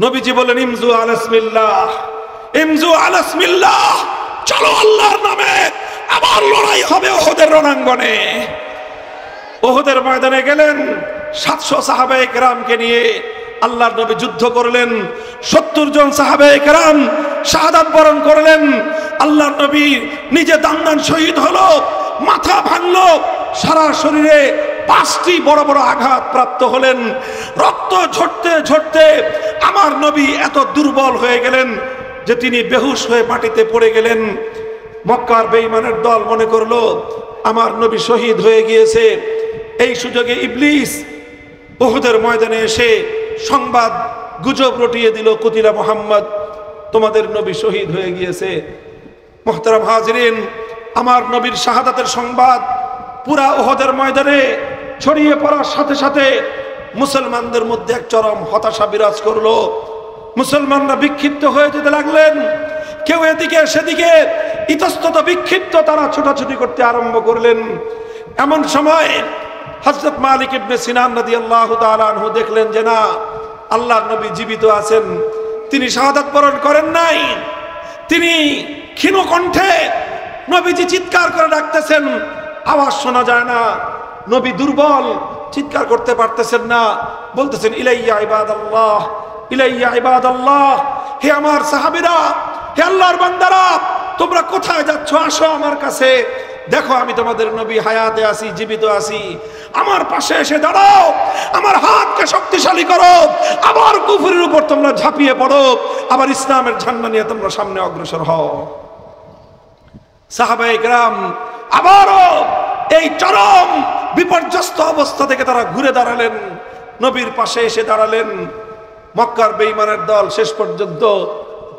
[SPEAKER 1] নবীজি বলেন, ইমজু আলা ইসমিল্লাহ, ইমজু আলা ইসমিল্লাহ, চলো আল্লাহর নামে আবার লড়াই হবে উহুদের রণাঙ্গনে। উহুদের ময়দানে গেলেন। 700 সাহাবায়ে কেরামকে নিয়ে আল্লাহর নবী যুদ্ধ করলেন। 70 জন সাহাবায়ে কেরাম শাহাদাত বরণ করলেন। আল্লাহর নবী নিজে দান শহীদ হলো, মাথা ভাঙলো, সারা শরীরে 5টি বড় বড় আঘাত প্রাপ্ত হলেন। রক্ত ঝরতে ঝরতে আমার নবী এত দুর্বল হয়ে গেলেন যে তিনি বেহুশ হয়ে মাটিতে পড়ে গেলেন। মক্কার বেঈমানের দল মনে করলো আমার নবী শহীদ হয়ে গিয়েছে। এই সুযোগে ইবলিস উহুদের ময়দানে এসে সংবাদ গুজব রটিয়ে দিল, কুতিলা মুহাম্মদ, তোমাদের নবী শহীদ হয়ে গিয়েছে। মুহতারাম হাজিরিন, আমার নবীর শাহাদাতের সংবাদ পুরা উহুদের ময়দানে ছড়িয়ে পড়ার সাথে সাথে মুসলমানদের মধ্যে এক চরম হতাশা বিরাজ করলো। মুসলমানরা বিক্ষিপ্ত হয়ে যেতে লাগলেন। কেউ এদিকে সেদিকে ইতস্তত বিক্ষিপ্ত তারা ছোটাছুটি করতে আরম্ভ করলেন। এমন সময় হযরত মালিক ইবনে সিনান রাদিয়াল্লাহু তাআলা আনহু দেখলেন যে না, আল্লাহর নবী জীবিত আছেন, তিনি শাহাদাত বরণ করেন নাই। তিনি ক্ষীণ কণ্ঠে নবীজি চিৎকার করে ডাকতেছেন, আওয়াজ শোনা যায় না। নবী দুর্বল, চিৎকার করতে পারতেছেন না, বলতেছেন ইলাইয়া ইবাদাল্লাহ, ইলাইয়া ইবাদাল্লাহ, হে আমার সাহাবীরা, হে আল্লাহর বান্দারা, তোমরা কোথায় যাচ্ছ? আসো আমার কাছে, দেখো আমি তোমাদের নবী হায়াতে আছি, জীবিত আছি, আমার পাশে এসে দাঁড়াও, আমার হাতকে শক্তিশালী করো, আবার কুফরের উপর তোমরা ঝাঁপিয়ে পড়ো, আবার ইসলামের ঝান্ডা নিয়ে তোমরা সামনে অগ্রসর হও। সাহাবায়ে কেরাম আবারও এই চরম বিপর্যস্ত অবস্থা থেকে তারা ঘুরে দাঁড়ালেন, নবীর পাশে এসে দাঁড়ালেন। মক্কার বেঈমানের দল শেষ পর্যন্ত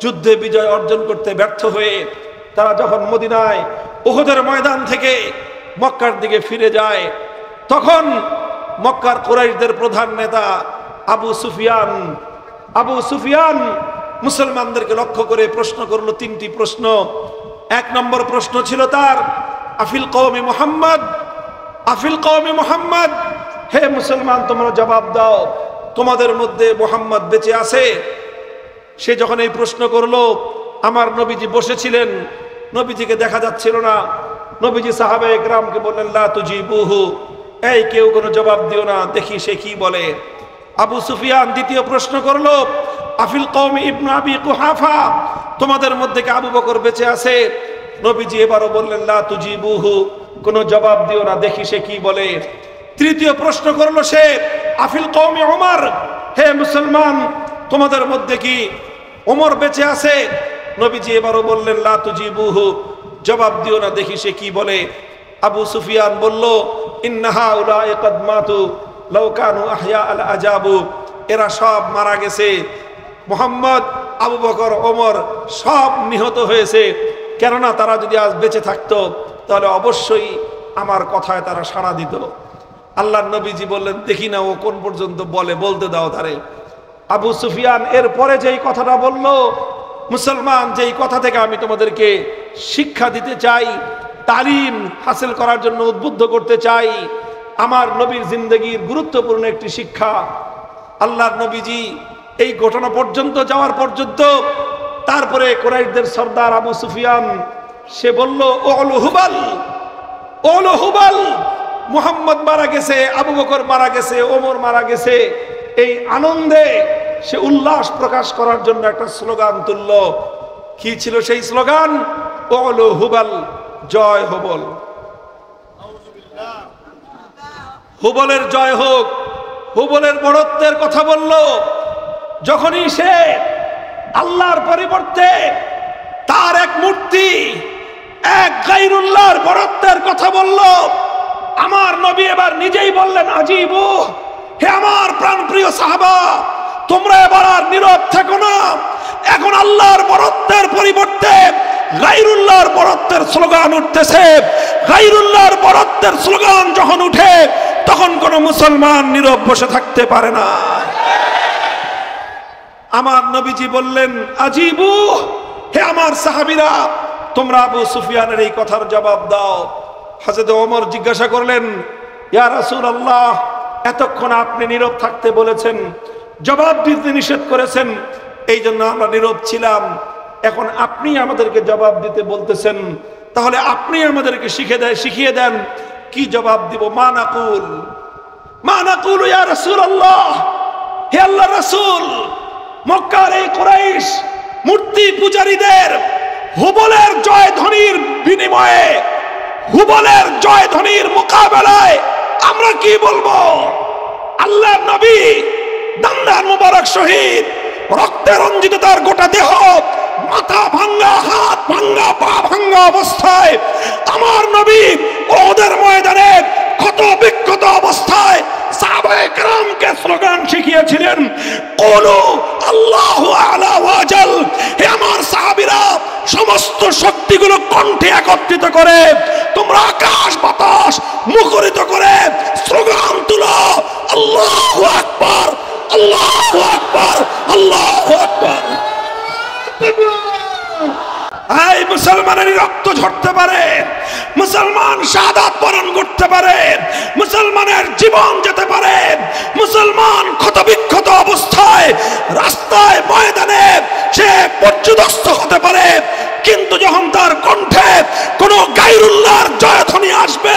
[SPEAKER 1] যুদ্ধে বিজয় অর্জন করতে ব্যর্থ হয়ে তারা যখন মদিনায় উহুদের ময়দান থেকে মক্কার দিকে ফিরে যায়, তখন মক্কার কুরাইশদের প্রধান নেতা আবু সুফিয়ান মুসলমানদেরকে লক্ষ্য করে প্রশ্ন করলো 3টি প্রশ্ন। 1 নম্বর প্রশ্ন ছিল তার, আফিল কওমি মুহাম্মদ, আফিল কওমি মুহাম্মদ, হে মুসলমান তোমরা জবাব দাও, তোমাদের মধ্যে মুহাম্মদ বেঁচে আছে? সে যখন এই প্রশ্ন করলো, আমার নবীজি বসেছিলেন, নবীজিকে দেখা যাচ্ছিল না। নবীজি সাহাবায়ে কেরামকে বললেন, লা তুজিবুহু, এই কেউ কোনো জবাব দিও না, দেখি সে কি বলে। আবু সুফিয়ান দ্বিতীয় প্রশ্ন করলো, আফিল কওমি ইবনে আবি কুহাফা, তোমাদের মধ্যে কি আবু বকর বেঁচে আছে? নবীজি এবারও বললেন, লা তুজিবুহু, কোনো জবাব দিও না, দেখি সে কি বলে। তৃতীয় প্রশ্ন করলো সে, আফিল কওমি ওমর, হে মুসলমান তোমাদের মধ্যে কি ওমর বেঁচে আছে? নবীজি এবারও বললেন, লা তুজিবুহু, জবাব দিও না, দেখি সে কি বলে। আবু সুফিয়ান বলল, ইন্নাহা উলাই কদ মাতু লাউ কানু আহয়া আল আজাবু, এরা সব মারা গেছে, মুহাম্মদ, আবু বকর, ওমর সব নিহত হয়েছে, কেননা তারা যদি আজ বেঁচে থাকতো তাহলে অবশ্যই আমার কথায় তারা সাড়া দিত।
[SPEAKER 2] আল্লাহর নবীজি বললেন, দেখি না ও কোন পর্যন্ত বলে, বলতে দাও তারে। আবু সুফিয়ান এরপরে যেই কথাটা বলল, মুসলমান, যেই কথা থেকে আমি তোমাদেরকে শিক্ষা দিতে চাই, তালিম হাসিল করার জন্য উদ্বুদ্ধ করতে চাই, আমার নবীর জিন্দগির গুরুত্বপূর্ণ একটি শিক্ষা। আল্লাহর নবীজি এই ঘটনা পর্যন্ত যাওয়ার পর্যন্ত তারপরে কুরাইশদের সর্দার আবু সুফিয়ান সে বলল, ওলু হুবাল, ওলু হুবাল, মুহাম্মদ মারা গেছে, আবু বকর মারা গেছে, ওমর মারা গেছে। এই আনন্দে সে উল্লাস প্রকাশ করার জন্য একটা স্লোগান তুলল। কি ছিল সেই স্লোগান? ওলু হুবাল, জয় হুবল, হুবলের জয় হোক। হুবলের বড়ত্বের কথা বলল। যখনই সে আল্লাহর পরিবর্তে তার এক মূর্তি, এক গায়রুল্লাহর বড়ত্বের কথা বলল, আমার নবী এবার নিজেই বললেন, আজিবু, হে আমার প্রাণপ্রিয় সাহাবা, তোমরা এবার আর নীরব থেকো না। এখন আল্লাহর বড়ত্বের পরিবর্তে গায়রুল্লাহর বড়ত্বের স্লোগান উঠতেছে। গায়রুল্লাহর বড়ত্বের স্লোগান যখন উঠে, তখন কোন মুসলমান নীরব বসে থাকতে পারে না। আমার নবীজি বললেন, আজিবু, হে আমার সাহাবীরা, তোমরা আবু সুফিয়ানের এই কথার জবাব দাও। হযরত ওমর জিজ্ঞাসা করলেন, ইয়া রাসূলুল্লাহ, এতক্ষণ আপনি নীরব থাকতে বলেছেন, জবাব দিতে নিষেধ করেছেন, এই জন্য আমরা নীরব ছিলাম। এখন আপনি আমাদেরকে জবাব দিতে বলতেছেন, তাহলে আপনি আমাদেরকে শিখিয়ে দেন কি জবাব দিব। মা নাকুল, মা নাকুল ইয়া রাসূলুল্লাহ, হে আল্লাহর রাসূল, মক্কার এই কুরাইশ মূর্তি পূজারীদের হুবলের জয়ধ্বনির বিনিময়ে, হুবলের জয়ধ্বনির মোকাবেলায় আমরা কি বলবো? আল্লাহর নবী দান্দার মুবারক শহীদ, রক্তে রঞ্জিত তার গোটা দেহ, মাথা ভাঙ্গা, হাত ভাঙ্গা, পা ভাঙ্গা অবস্থায় আমার নবী ওদের ময়দানে ক্ষত বিক্ষত অবস্থায় সাহাবায়ে কেরামকে স্লোগান শিখিয়েছিলেন, কুলু আল্লাহু আলা ওয়াজাল। হে আমার সাহাবীরা, সমস্ত শক্তিগুলো কণ্ঠে একত্রিত করে তোমরা আকাশ বাতাস মুখরিত করে স্লোগান তুলো, আল্লাহু আকবার, আল্লাহু আকবার, আল্লাহু আকবার। এই মুসলমানের রক্ত ঝরতে পারে, মুসলমান শাহাদাত বরণ করতে পারে, মুসলমানের জীবন যেতে পারে, মুসলমান ক্ষতবিক্ষত অবস্থায় রাস্তায় ময়দানে সে পর্যুদস্ত হতে পারে, কিন্তু যখন তার কণ্ঠে কোন গায়রুল্লাহর জয়ধ্বনি আসবে,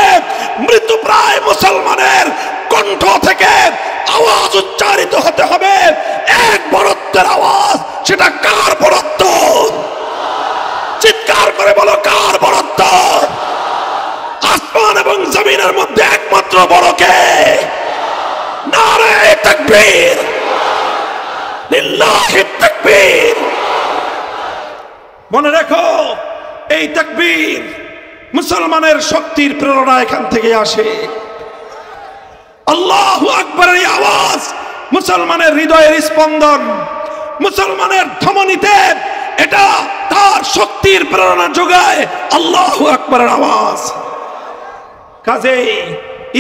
[SPEAKER 2] মৃতপ্রায় মুসলমানের কণ্ঠ থেকে আওয়াজ উচ্চারিত হতে হবে, এক বড়ত্বের আওয়াজ। সেটা কার বড়ত্ব? চিৎকার করে বলো, কার বড়ত্ব? আসমান এবং জমিনের মধ্যে একমাত্র বড় কে? নারে তাকবীর, লিল্লাহি তাকবীর। মনে রেখো, এই তাকবীর মুসলমানের শক্তির প্রেরণা এখান থেকে আসে। আল্লাহু আকবারের আওয়াজ মুসলমানের হৃদয়ের স্পন্দন, মুসলমানের ধমনীতে এটা তার শক্তির প্রেরণা যোগায়। আল্লাহু আকবারের আওয়াজ। কাজেই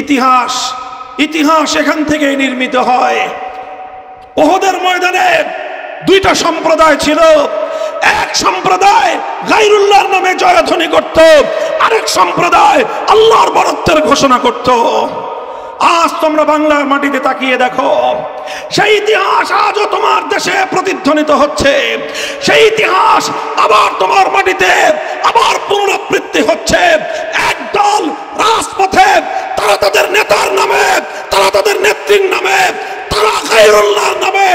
[SPEAKER 2] ইতিহাস এখান থেকে নির্মিত হয়। ওহদের ময়দানে দুইটা সম্প্রদায় ছিল। এক সম্প্রদায় গায়রুল্লাহর নামে জয়ধ্বনি করত, আরেক সম্প্রদায় আল্লাহর বড়ত্বের ঘোষণা করত। আজ তোমরা বাংলার মাটিতে তাকিয়ে দেখো, সেই ইতিহাস আজও তোমার দেশে প্রতিধ্বনিত হচ্ছে। সেই ইতিহাস আবার তোমার মাটিতে আবার পুনরাবৃত্তি হচ্ছে। একদল রাজপথে তারা তাদের নেতার নামে, তারা তাদের নেত্রীর নামে, তারা গায়রুল্লাহর নামে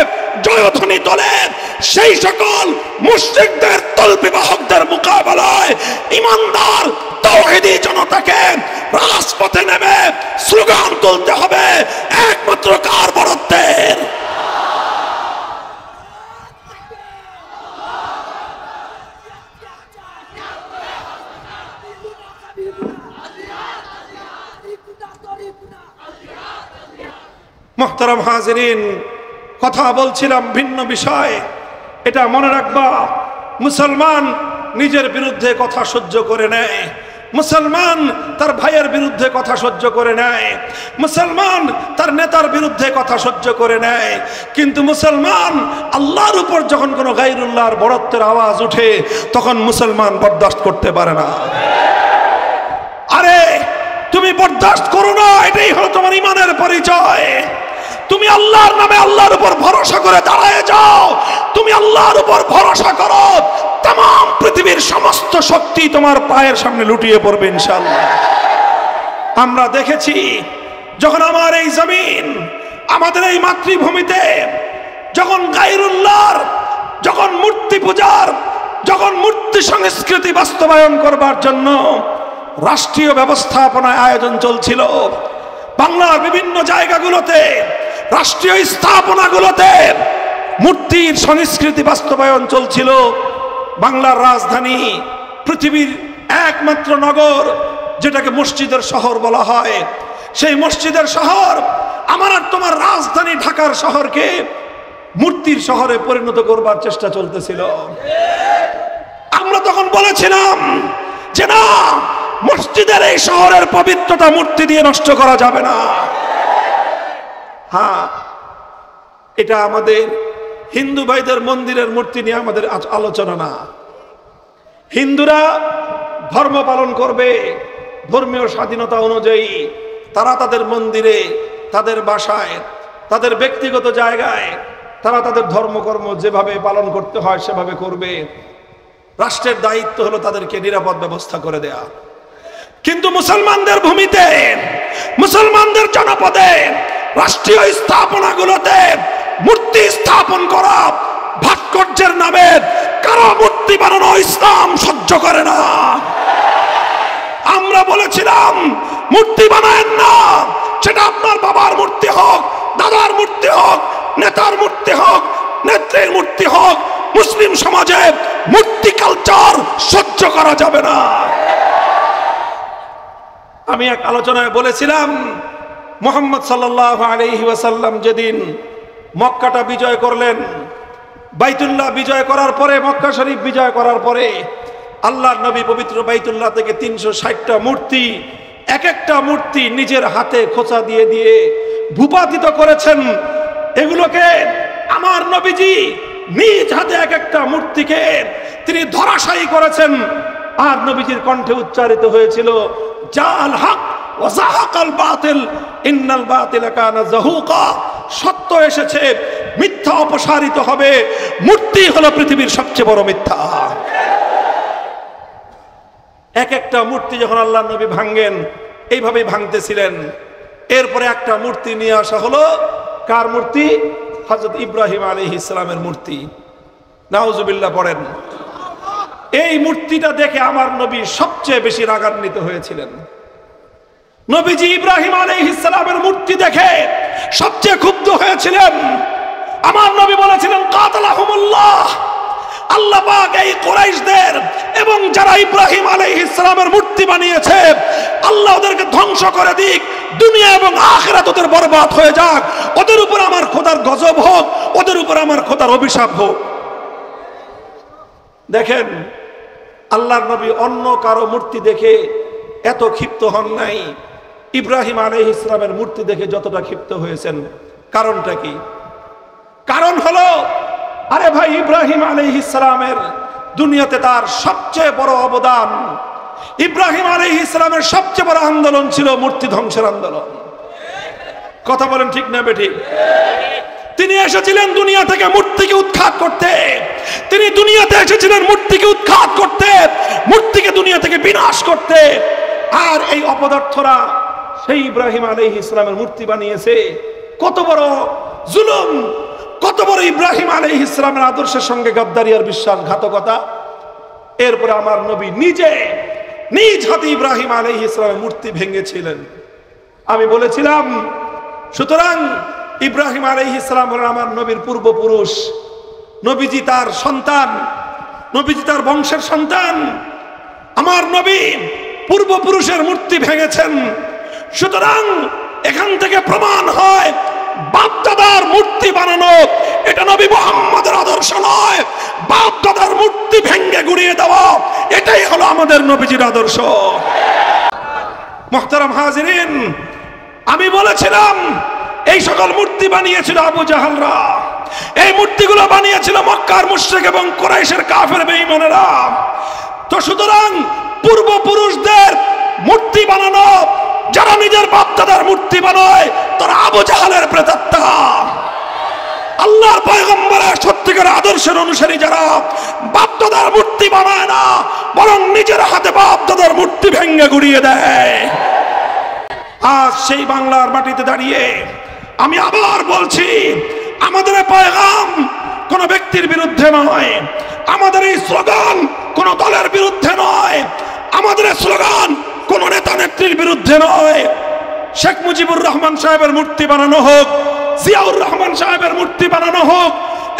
[SPEAKER 2] জয়ধ্বনি তোলে। সেই সকল মুশরিকদের তলবিবাহকদের মোকাবেলায় ইমানদার তাওহীদি জনতাকে রাজপথে নেমে স্লোগান তুলতে হবে, একমাত্র কার বড়ত্বের? মুহতারাম হাজিরিন, কথা বলছিলাম ভিন্ন বিষয়। এটা মনে রাখবা, মুসলমান নিজের বিরুদ্ধে কথা সহ্য করে নেয়,
[SPEAKER 1] মুসলমান তার ভাইয়ের বিরুদ্ধে কথা সহ্য করে নেয়, মুসলমান তার নেতার বিরুদ্ধে কথা সহ্য করে নেয়, কিন্তু মুসলমান আল্লাহর উপর যখন কোনো গায়রুল্লাহর বড়ত্বের আওয়াজ উঠে তখন মুসলমান বরদাস্ত করতে পারে না। আরে তুমি বরদাস্ত করো না, এটাই হলো তোমার ঈমানের পরিচয়। তুমি আল্লাহর নামে আল্লাহর উপর ভরসা করে দাঁড়ায় যাও, তুমি আল্লাহর উপর ভরসা করো, तमाम পৃথিবীর সমস্ত শক্তি তোমার পায়ের সামনে লুটিয়ে পড়বে ইনশাআল্লাহ। আমরা দেখেছি যখন আমার এই জমিন, আমাদের এই মাতৃভূমিতে যখন গায়রুল্লাহর, যখন মূর্তি পূজার, যখন মূর্তি সংস্কৃতি বাস্তবায়ন করবার জন্য রাষ্ট্রীয় ব্যবস্থাপনায় আয়োজন চলছিল, বাংলার বিভিন্ন জায়গাগুলোতে রাষ্ট্রীয় স্থাপনাগুলোতে মূর্তির সংস্কৃতি বাস্তবায়ন চলছিল। বাংলার রাজধানী, পৃথিবীর একমাত্র নগর যেটাকে মসজিদের শহর বলা হয়, সেই মসজিদের শহর আমার আর তোমার রাজধানী ঢাকার শহরকে মূর্তির শহরে পরিণত করবার চেষ্টা চলতেছিল। আমরা তখন বলেছিলাম যে না, মসজিদের এই শহরের পবিত্রতা মূর্তি দিয়ে নষ্ট করা যাবে না। হ্যাঁ, এটা আমাদের হিন্দু ভাইদের মন্দিরের মূর্তি নিয়ে আমাদের আলোচনা না। হিন্দুরা ধর্ম পালন করবে ধর্মীয় স্বাধীনতা অনুযায়ী, তারা তাদের মন্দিরে, তাদের বাসায়, তাদের ব্যক্তিগত জায়গায় তারা তাদের ধর্মকর্ম যেভাবে পালন করতে হয় সেভাবে করবে। রাষ্ট্রের দায়িত্ব হলো তাদেরকে নিরাপদ ব্যবস্থা করে দেয়া। কিন্তু মুসলমানদের ভূমিতে, মুসলমানদের জনপদে, রাষ্ট্রীয় স্থাপনাগুলোতে মূর্তি স্থাপন করা, ভাস্কর্যের নামে কারো মূর্তি বানানো ইসলাম সহ্য করে না। আমরা বলেছিলাম মূর্তি বানায়েন না, সেটা আপনার বাবার মূর্তি হোক, দাদার মূর্তি হোক, নেতার মূর্তি হোক, নেত্রীর মূর্তি হোক, মুসলিম সমাজে মূর্তি কালচার সহ্য করা যাবে না। আমি এক আলোচনায় বলেছিলাম, মুহাম্মদ সাল্লাল্লাহু আলাইহি ওয়াসাল্লাম যেদিন মক্কাটা বিজয় করলেন, বাইতুল্লাহ বিজয় করার পরে, মক্কা শরীফ বিজয় করার পরে আল্লাহর নবী পবিত্র বাইতুল্লাহ থেকে 360টা মূর্তি, এক একটা মূর্তি নিজের হাতে খোঁচা দিয়ে দিয়ে ভূপাতিত করেছেন। এগুলোকে আমার নবীজি নিজ হাতে এক একটা মূর্তিকে তিনি ধরাশায়ী করেছেন। আর নবীজির কণ্ঠে উচ্চারিত হয়েছিল, জাল হক ওয়া যাহাকাল বাতিল ইন্নাল বাতিলা কানা যাহুকা। সত্য এসেছে, মিথ্যা অপসারিত হবে। মূর্তি হলো পৃথিবীর সবচেয়ে বড় মিথ্যা। এক একটা মূর্তি যখন আল্লাহ নবী ভাঙ্গেন, এইভাবেই ভাঙতেছিলেন। এরপরে একটা মূর্তি নিয়ে আসা হলো, কার মূর্তি? হযরত ইব্রাহিম আলাইহিস সালামের মূর্তি। নাউজুবিল্লাহ পড়েন। এই মূর্তিটা দেখে আমার নবী সবচেয়ে বেশি রাগান্বিত হয়েছিলেন। নবীজি ইব্রাহিম আলাইহিস সালামের মূর্তি দেখে সবচেয়ে ক্ষুব্ধ হয়েছিলেন। আমার নবী বলেছিলেন, কাতালাহুমুল্লাহ, আল্লাহ পাক এই কুরাইশদের এবং যারা ইব্রাহিম আলাইহিস সালামের মূর্তি বানিয়েছে, আল্লাহ ওদেরকে ধ্বংস করে দিক, দুনিয়া এবং আখিরাত ওদের বরবাদ হয়ে যাক, ওদের উপর আমার খোদার গজব হোক, ওদের উপর আমার খোদার অভিশাপ হোক। দেখেন, আল্লাহর নবী অন্য কারো মূর্তি দেখে এত ক্ষিপ্ত হন নাই, ইব্রাহিম আলাইহিস সালামের মূর্তি দেখে যতটা ক্ষিপ্ত হয়েছেন। কারণটা কি? কারণ হলো, আরে ভাই, ইব্রাহিম আলাইহিস সালামের দুনিয়াতে তার সবচেয়ে বড় অবদান, ইব্রাহিম আলাইহিস সালামের সবচেয়ে বড় আন্দোলন ছিল মূর্তি ধ্বংসের আন্দোলন। কথা বলেন ঠিক না বেঠিক? তিনি এসেছিলেন দুনিয়া থেকে মূর্তিকে উৎখাত করতে, তিনি দুনিয়াতে এসেছিলেন মূর্তিকে উৎখাত করতে, মূর্তিকে দুনিয়া থেকে বিনাশ করতে। আর এই অপদার্থরা সেই ইব্রাহিম আলাইহিস সালামের মূর্তি বানিয়েছে। কত বড় জুলুম, কত বড় ইব্রাহিম আলাইহিস সালামের আদর্শের সঙ্গে গাদ্দারি আর বিশ্বাসঘাতকতা। এরপরে আমার নবী নিজে নিজ হাতে ইব্রাহিম আলাইহিস সালামের মূর্তি ভেঙেছিলেন। আমি বলেছিলাম, সুতরাং ইব্রাহিম আলাইহিস সালাম হলেন আমার নবীর পূর্বপুরুষ, নবীজি তার সন্তান, নবীজি তার বংশের সন্তান। আমার নবী পূর্বপুরুষের মূর্তি ভেঙেছেন। সুতরাং এখান থেকে প্রমাণ হয় বাপ দাদার মূর্তি বানানো এটা নবী মুহাম্মদের আদর্শ নয়। বাপ দাদার মূর্তি ভেঙ্গে গুড়িয়ে দেওয়া এটাই হলো আমাদের নবীজির আদর্শ। মুহতারাম হাজিরিন, আমি বলেছিলাম এই সকল মূর্তি বানিয়েছিল আবু জাহালরা, এই মূর্তিগুলো বানিয়েছিল মক্কার মুশরিক এবং কুরাইশের কাফের বেঈমানেরা। তো সুতরাং পূর্বপুরুষদের মূর্তি বানানো, যারা নিজের বাপ দাদার মূর্তি বানায় তারা আবু জাহালের প্রেতাত্মা। আল্লাহর পয়গম্বরের সত্যিকার আদর্শের অনুসারী যারা বাপ দাদার মূর্তি বানায় না, বরং নিজের হাতে বাপ দাদার মূর্তি ভেঙে গুড়িয়ে দেয়। আজ সেই বাংলার মাটিতে দাঁড়িয়ে আমি আবার বলছি, আমাদের পয়গাম কোন ব্যক্তির বিরুদ্ধে নয়, আমাদের এই স্লোগান কোন দলের বিরুদ্ধে নয়, আমাদের স্লোগান কোন নেতা নেত্রীর বিরুদ্ধে নয়। শেখ মুজিবুর রহমান সাহেবের মূর্তি বানানো হোক, জিয়াউর রহমান সাহেবের মূর্তি বানানো হোক,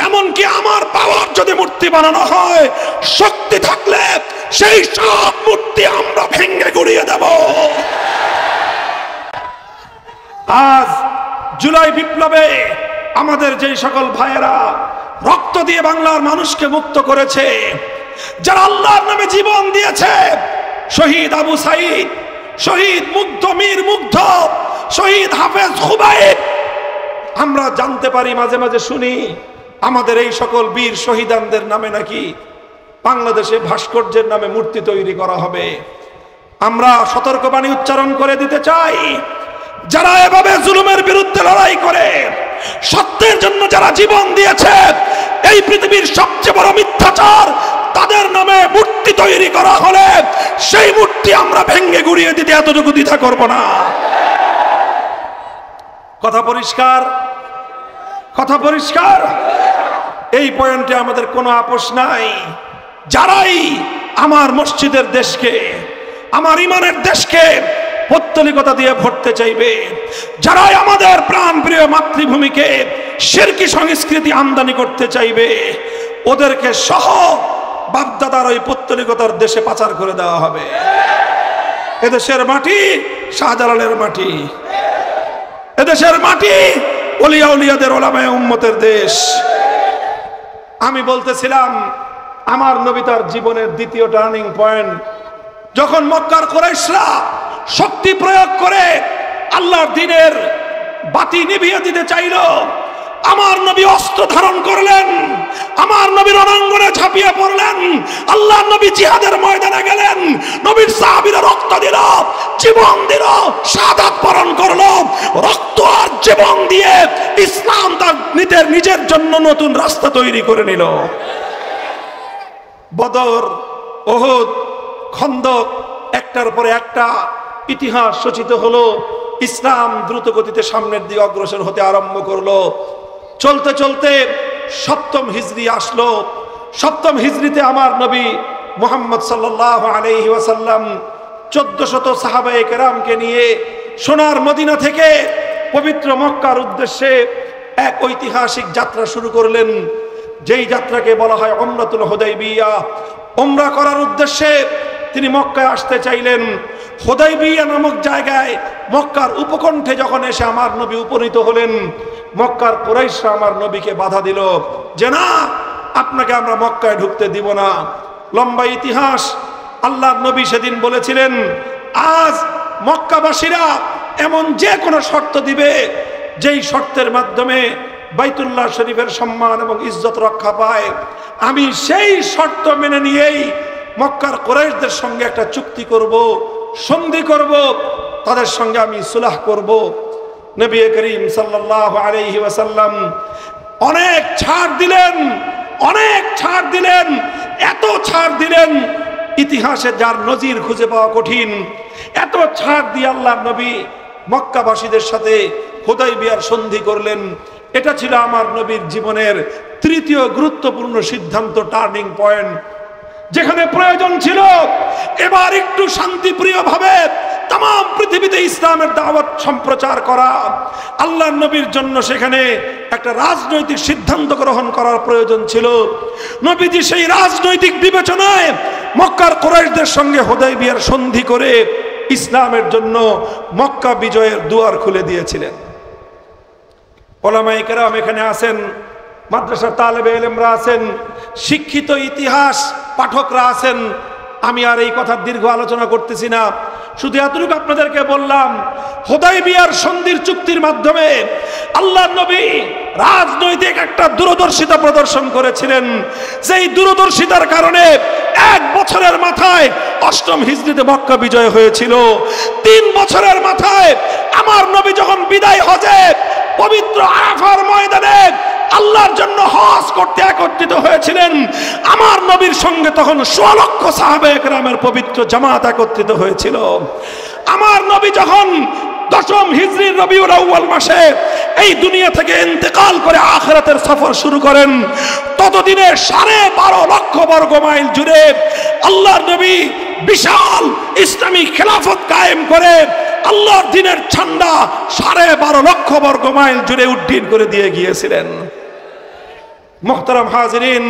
[SPEAKER 1] এমনকি আমার বাবার যদি মূর্তি বানানো হয়, শক্তি থাকলে সেই সব মূর্তি আমরা ভেঙে গুড়িয়ে দেব। আজ জুলাই বিপ্লবে আমাদের যে সকল ভাইয়েরা রক্ত দিয়ে বাংলার মানুষকে মুক্ত করেছে, যারা আল্লাহর নামে জীবন দিয়েছে, শহীদ আবু সাইদ, শহীদ মুগ্ধ মীর মুগ্ধ, শহীদ হাফেজ খুবাইব, আমরা জানতে পারি, মাঝে মাঝে শুনি আমাদের এই সকল বীর শহীদানদের নামে নাকি বাংলাদেশে ভাস্কর্যের নামে মূর্তি তৈরি করা হবে। আমরা সতর্কবাণী উচ্চারণ করে দিতে চাই, যারা এভাবে জুলুমের বিরুদ্ধে লড়াই করে, সত্যের জন্য যারা জীবন দিয়েছে, এই পৃথিবীর সবচেয়ে বড় মিথ্যাচার, তাদের নামে মূর্তি তৈরি করা হলে সেই মূর্তি আমরা ভেঙে গুড়িয়ে দিতে এতটুকু দ্বিধা করব না। কথা পরিষ্কার, কথা পরিষ্কার। এই পয়েন্টে আমাদের কোনো আপোষ নাই। যারাই আমার মসজিদের দেশকে, আমার ইমানের দেশকে পৌত্তলিকতা দিয়ে ভরতে চাইবে, যারাই আমাদের প্রাণপ্রিয় মাতৃভূমিকে শিরকি সংস্কৃতি আমদানি করতে চাইবে, ওদেরকে সহ বাপদাদার ওই পৌত্তলিকতার দেশে পাচার করে দেওয়া হবে। এদেশের মাটি শাহজালালের মাটি, এদেশের মাটি ওলিয়া উলিয়াদের ওলামায়ে উম্মতের দেশ। আমি বলতেছিলাম, আমার নবী তার জীবনের দ্বিতীয় টার্নিং পয়েন্ট, যখন মক্কার কুরাইশরা শক্তি প্রয়োগ করে আল্লাহর দ্বীনের বাতি নিভিয়ে দিতে চাইল, আমার নবী অস্ত্র ধারণ করলেন, আমার নবী রণাঙ্গনে ঝাঁপিয়ে পড়লেন, আল্লাহর নবী জিহাদের ময়দানে গেলেন, নবীর সাহাবীরা রক্ত দিল, জীবন দিল, শাহাদাত বরণ করলো। রক্ত আর জীবন দিয়ে ইসলাম তার নিজের জন্য নতুন রাস্তা তৈরি করে নিল। বদর, উহুদ, খন্দক, একটার পরে একটা ইতিহাস রচিত হলো। ইসলাম দ্রুত গতিতে সামনের দিকে অগ্রসর হতে আরম্ভ করলো। চলতে চলতে সপ্তম হিজরি আসলো। সপ্তম হিজরিতে আমার নবী মুহাম্মদ সাল্লাল্লাহু আলাইহি ওয়াসাল্লাম 1400 সাহাবায়ে কেরামকে নিয়ে সোনার মদিনা থেকে পবিত্র মক্কার উদ্দেশ্যে এক ঐতিহাসিক যাত্রা শুরু করলেন, যেই যাত্রাকে বলা হয় উমরাতুল হুদাইবিয়া। উমরা করার উদ্দেশ্যে তিনি মক্কায় আসতে চাইলেন। হুদাইবিয়া নামক জায়গায় মক্কার উপকণ্ঠে যখন এসে আমার নবী উপনীত হলেন, মক্কার কুরাইশরা আমার নবীকে বাধা দিল যে না, আপনাকে আমরা মক্কায় ঢুকতে দিব না। লম্বা ইতিহাস। আল্লাহর নবী সেদিন বলেছিলেন, আজ মক্কাবাসীরা এমন যে কোনো শর্ত দিবে, যেই শর্তের মাধ্যমে বাইতুল্লাহ শরীফের সম্মান এবং ইজ্জত রক্ষা পায়, আমি সেই শর্ত মেনে নিয়েই মক্কার কুরাইশদের সঙ্গে একটা চুক্তি করব, সন্ধি করব, তাদের সঙ্গে আমি সুলহ করব। নবী করিম সাল্লাল্লাহু আলাইহি ওয়াসাল্লাম অনেক ছাড় দিলেন, অনেক ছাড় দিলেন, এত ছাড় দিলেন ইতিহাসে যার নজির খুঁজে পাওয়া কঠিন। এত ছাড় দিয়ে আল্লাহর নবী মক্কাবাসীদের সাথে হুদাইবিয়ার সন্ধি করলেন। এটা ছিল আমার নবীর জীবনের তৃতীয় গুরুত্বপূর্ণ সিদ্ধান্ত, টার্নিং পয়েন্ট, যেখানে প্রয়োজন ছিল এবার একটু শান্তিপ্রিয় ভাবে তাম পৃথিবীতে ইসলামের দাওয়াত সম্প্রচার করা। আল্লাহর নবীর জন্য সেখানে একটা রাজনৈতিক সিদ্ধান্ত গ্রহণ করার প্রয়োজন ছিল। নবীজি সেই রাজনৈতিক বিবেচনায় মক্কার কুরাইশদের সঙ্গে হুদাইবিয়ার সন্ধি করে ইসলামের জন্য মক্কা বিজয়ের দুয়ার খুলে দিয়েছিলেন। ওলামায়ে কেরাম এখানে আছেন, মাদ্রাসার তালেবে ইলমরা আছেন, শিক্ষিত ইতিহাস পাঠকরা আছেন। আমি আর এই কথার দীর্ঘ আলোচনা করতেছি না, শুধু এতটুকু আপনাদেরকে বললাম, হুদায়বিয়ার সন্ধির চুক্তির মাধ্যমে আল্লাহর নবী রাজনৈতিক একটা দূরদর্শিতা প্রদর্শন করেছিলেন। সেই দূরদর্শিতার কারণে 1 বছরের মাথায় 8ম হিজরিতে মক্কা বিজয় হয়েছিল। 3 বছরের মাথায় আমার নবী যখন বিদায় হজে পবিত্র আরাফার ময়দানে আল্লাহর জন্য হজ করতে একত্রিত হয়েছিলেন, আমার নবীর সঙ্গে তখন 1.5 লক্ষ সাহাবায়ে কেরামের পবিত্র জামাত একত্রিত হয়েছিল। আমার নবী যখন 10ম হিজরির রবিউল আউয়াল মাসে এই দুনিয়া থেকে ইন্তেকাল করে আখিরাতের সফর শুরু করেন, ততদিনে 12.5 লক্ষ বর্গ মাইল জুড়ে আল্লাহর নবী বিশাল ইসলামী খেলাফত কায়েম করে আল্লাহর দ্বীনের ঝান্ডা 12.5 লক্ষ বর্গ মাইল জুড়ে উড্ডীন করে দিয়ে গিয়েছিলেন। মুহতারাম হাজিরিন,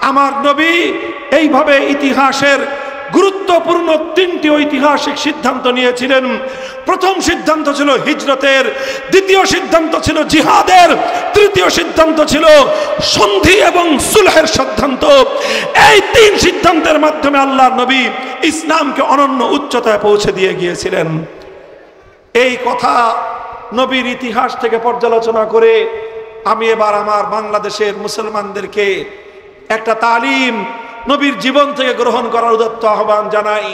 [SPEAKER 1] আমার নবী এইভাবে ইতিহাসের গুরুত্বপূর্ণ 3টি ঐতিহাসিক সিদ্ধান্ত নিয়েছিলেন। প্রথম সিদ্ধান্ত ছিল হিজরতের, দ্বিতীয় সিদ্ধান্ত ছিল জিহাদের, তৃতীয় সিদ্ধান্ত ছিল সন্ধি এবং সুলহের সিদ্ধান্ত। এই 3 সিদ্ধান্তের মাধ্যমে আল্লাহর নবী ইসলামকে অনন্য উচ্চতায় পৌঁছে দিয়ে গিয়েছিলেন। এই কথা নবীর ইতিহাস থেকে পর্যালোচনা করে আমি এবার আমার বাংলাদেশের মুসলমানদেরকে একটা তালিম নবীর জীবন থেকে গ্রহণ করার উদাত্ত আহ্বান জানাই।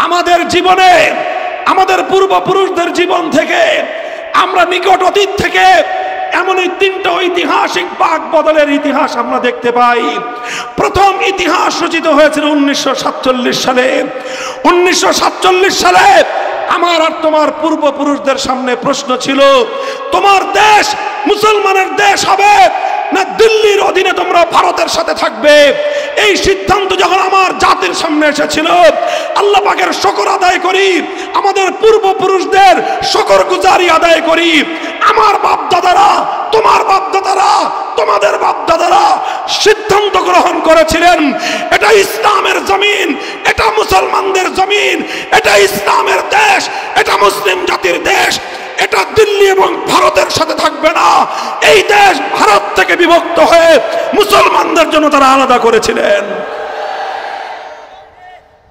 [SPEAKER 1] আমাদের জীবনে, আমাদের পূর্বপুরুষদের জীবন থেকে, আমরা নিকট অতীত থেকে এমনই 3টা ঐতিহাসিক বাক বদলের ইতিহাস আমরা দেখতে পাই। প্রথম ইতিহাস রচিত হয়েছিল 1947 সালে। 1947 সালে আমার আর তোমার পূর্বপুরুষদের সামনে প্রশ্ন ছিল, তোমার দেশ মুসলমানের দেশ হবে না দিল্লির অধীনে তোমরা ভারতের সাথে থাকবে? এই সিদ্ধান্ত যখন আমার জাতির সামনে এসেছিল, আল্লাহ পাকের শুকর আদায় করি, আমাদের পূর্বপুরুষদের শুকরগুজারি আদায় করি। আমার বাপ দাদারা, তোমার বাপ দাদারা, তোমাদের বাপ দাদারা সিদ্ধান্ত গ্রহণ করেছিলেন, এটা ইসলামের জমিন, এটা মুসলমানদের জমিন, এটা ইসলামের দেশ, এটা মুসলিম জাতির দেশ, এটা দিল্লি এবং ভারতের সাথে থাকবে না। এই দেশ ভারত থেকে বিভক্ত হয়ে মুসলমানদের জন্য তারা আলাদা করেছিলেন।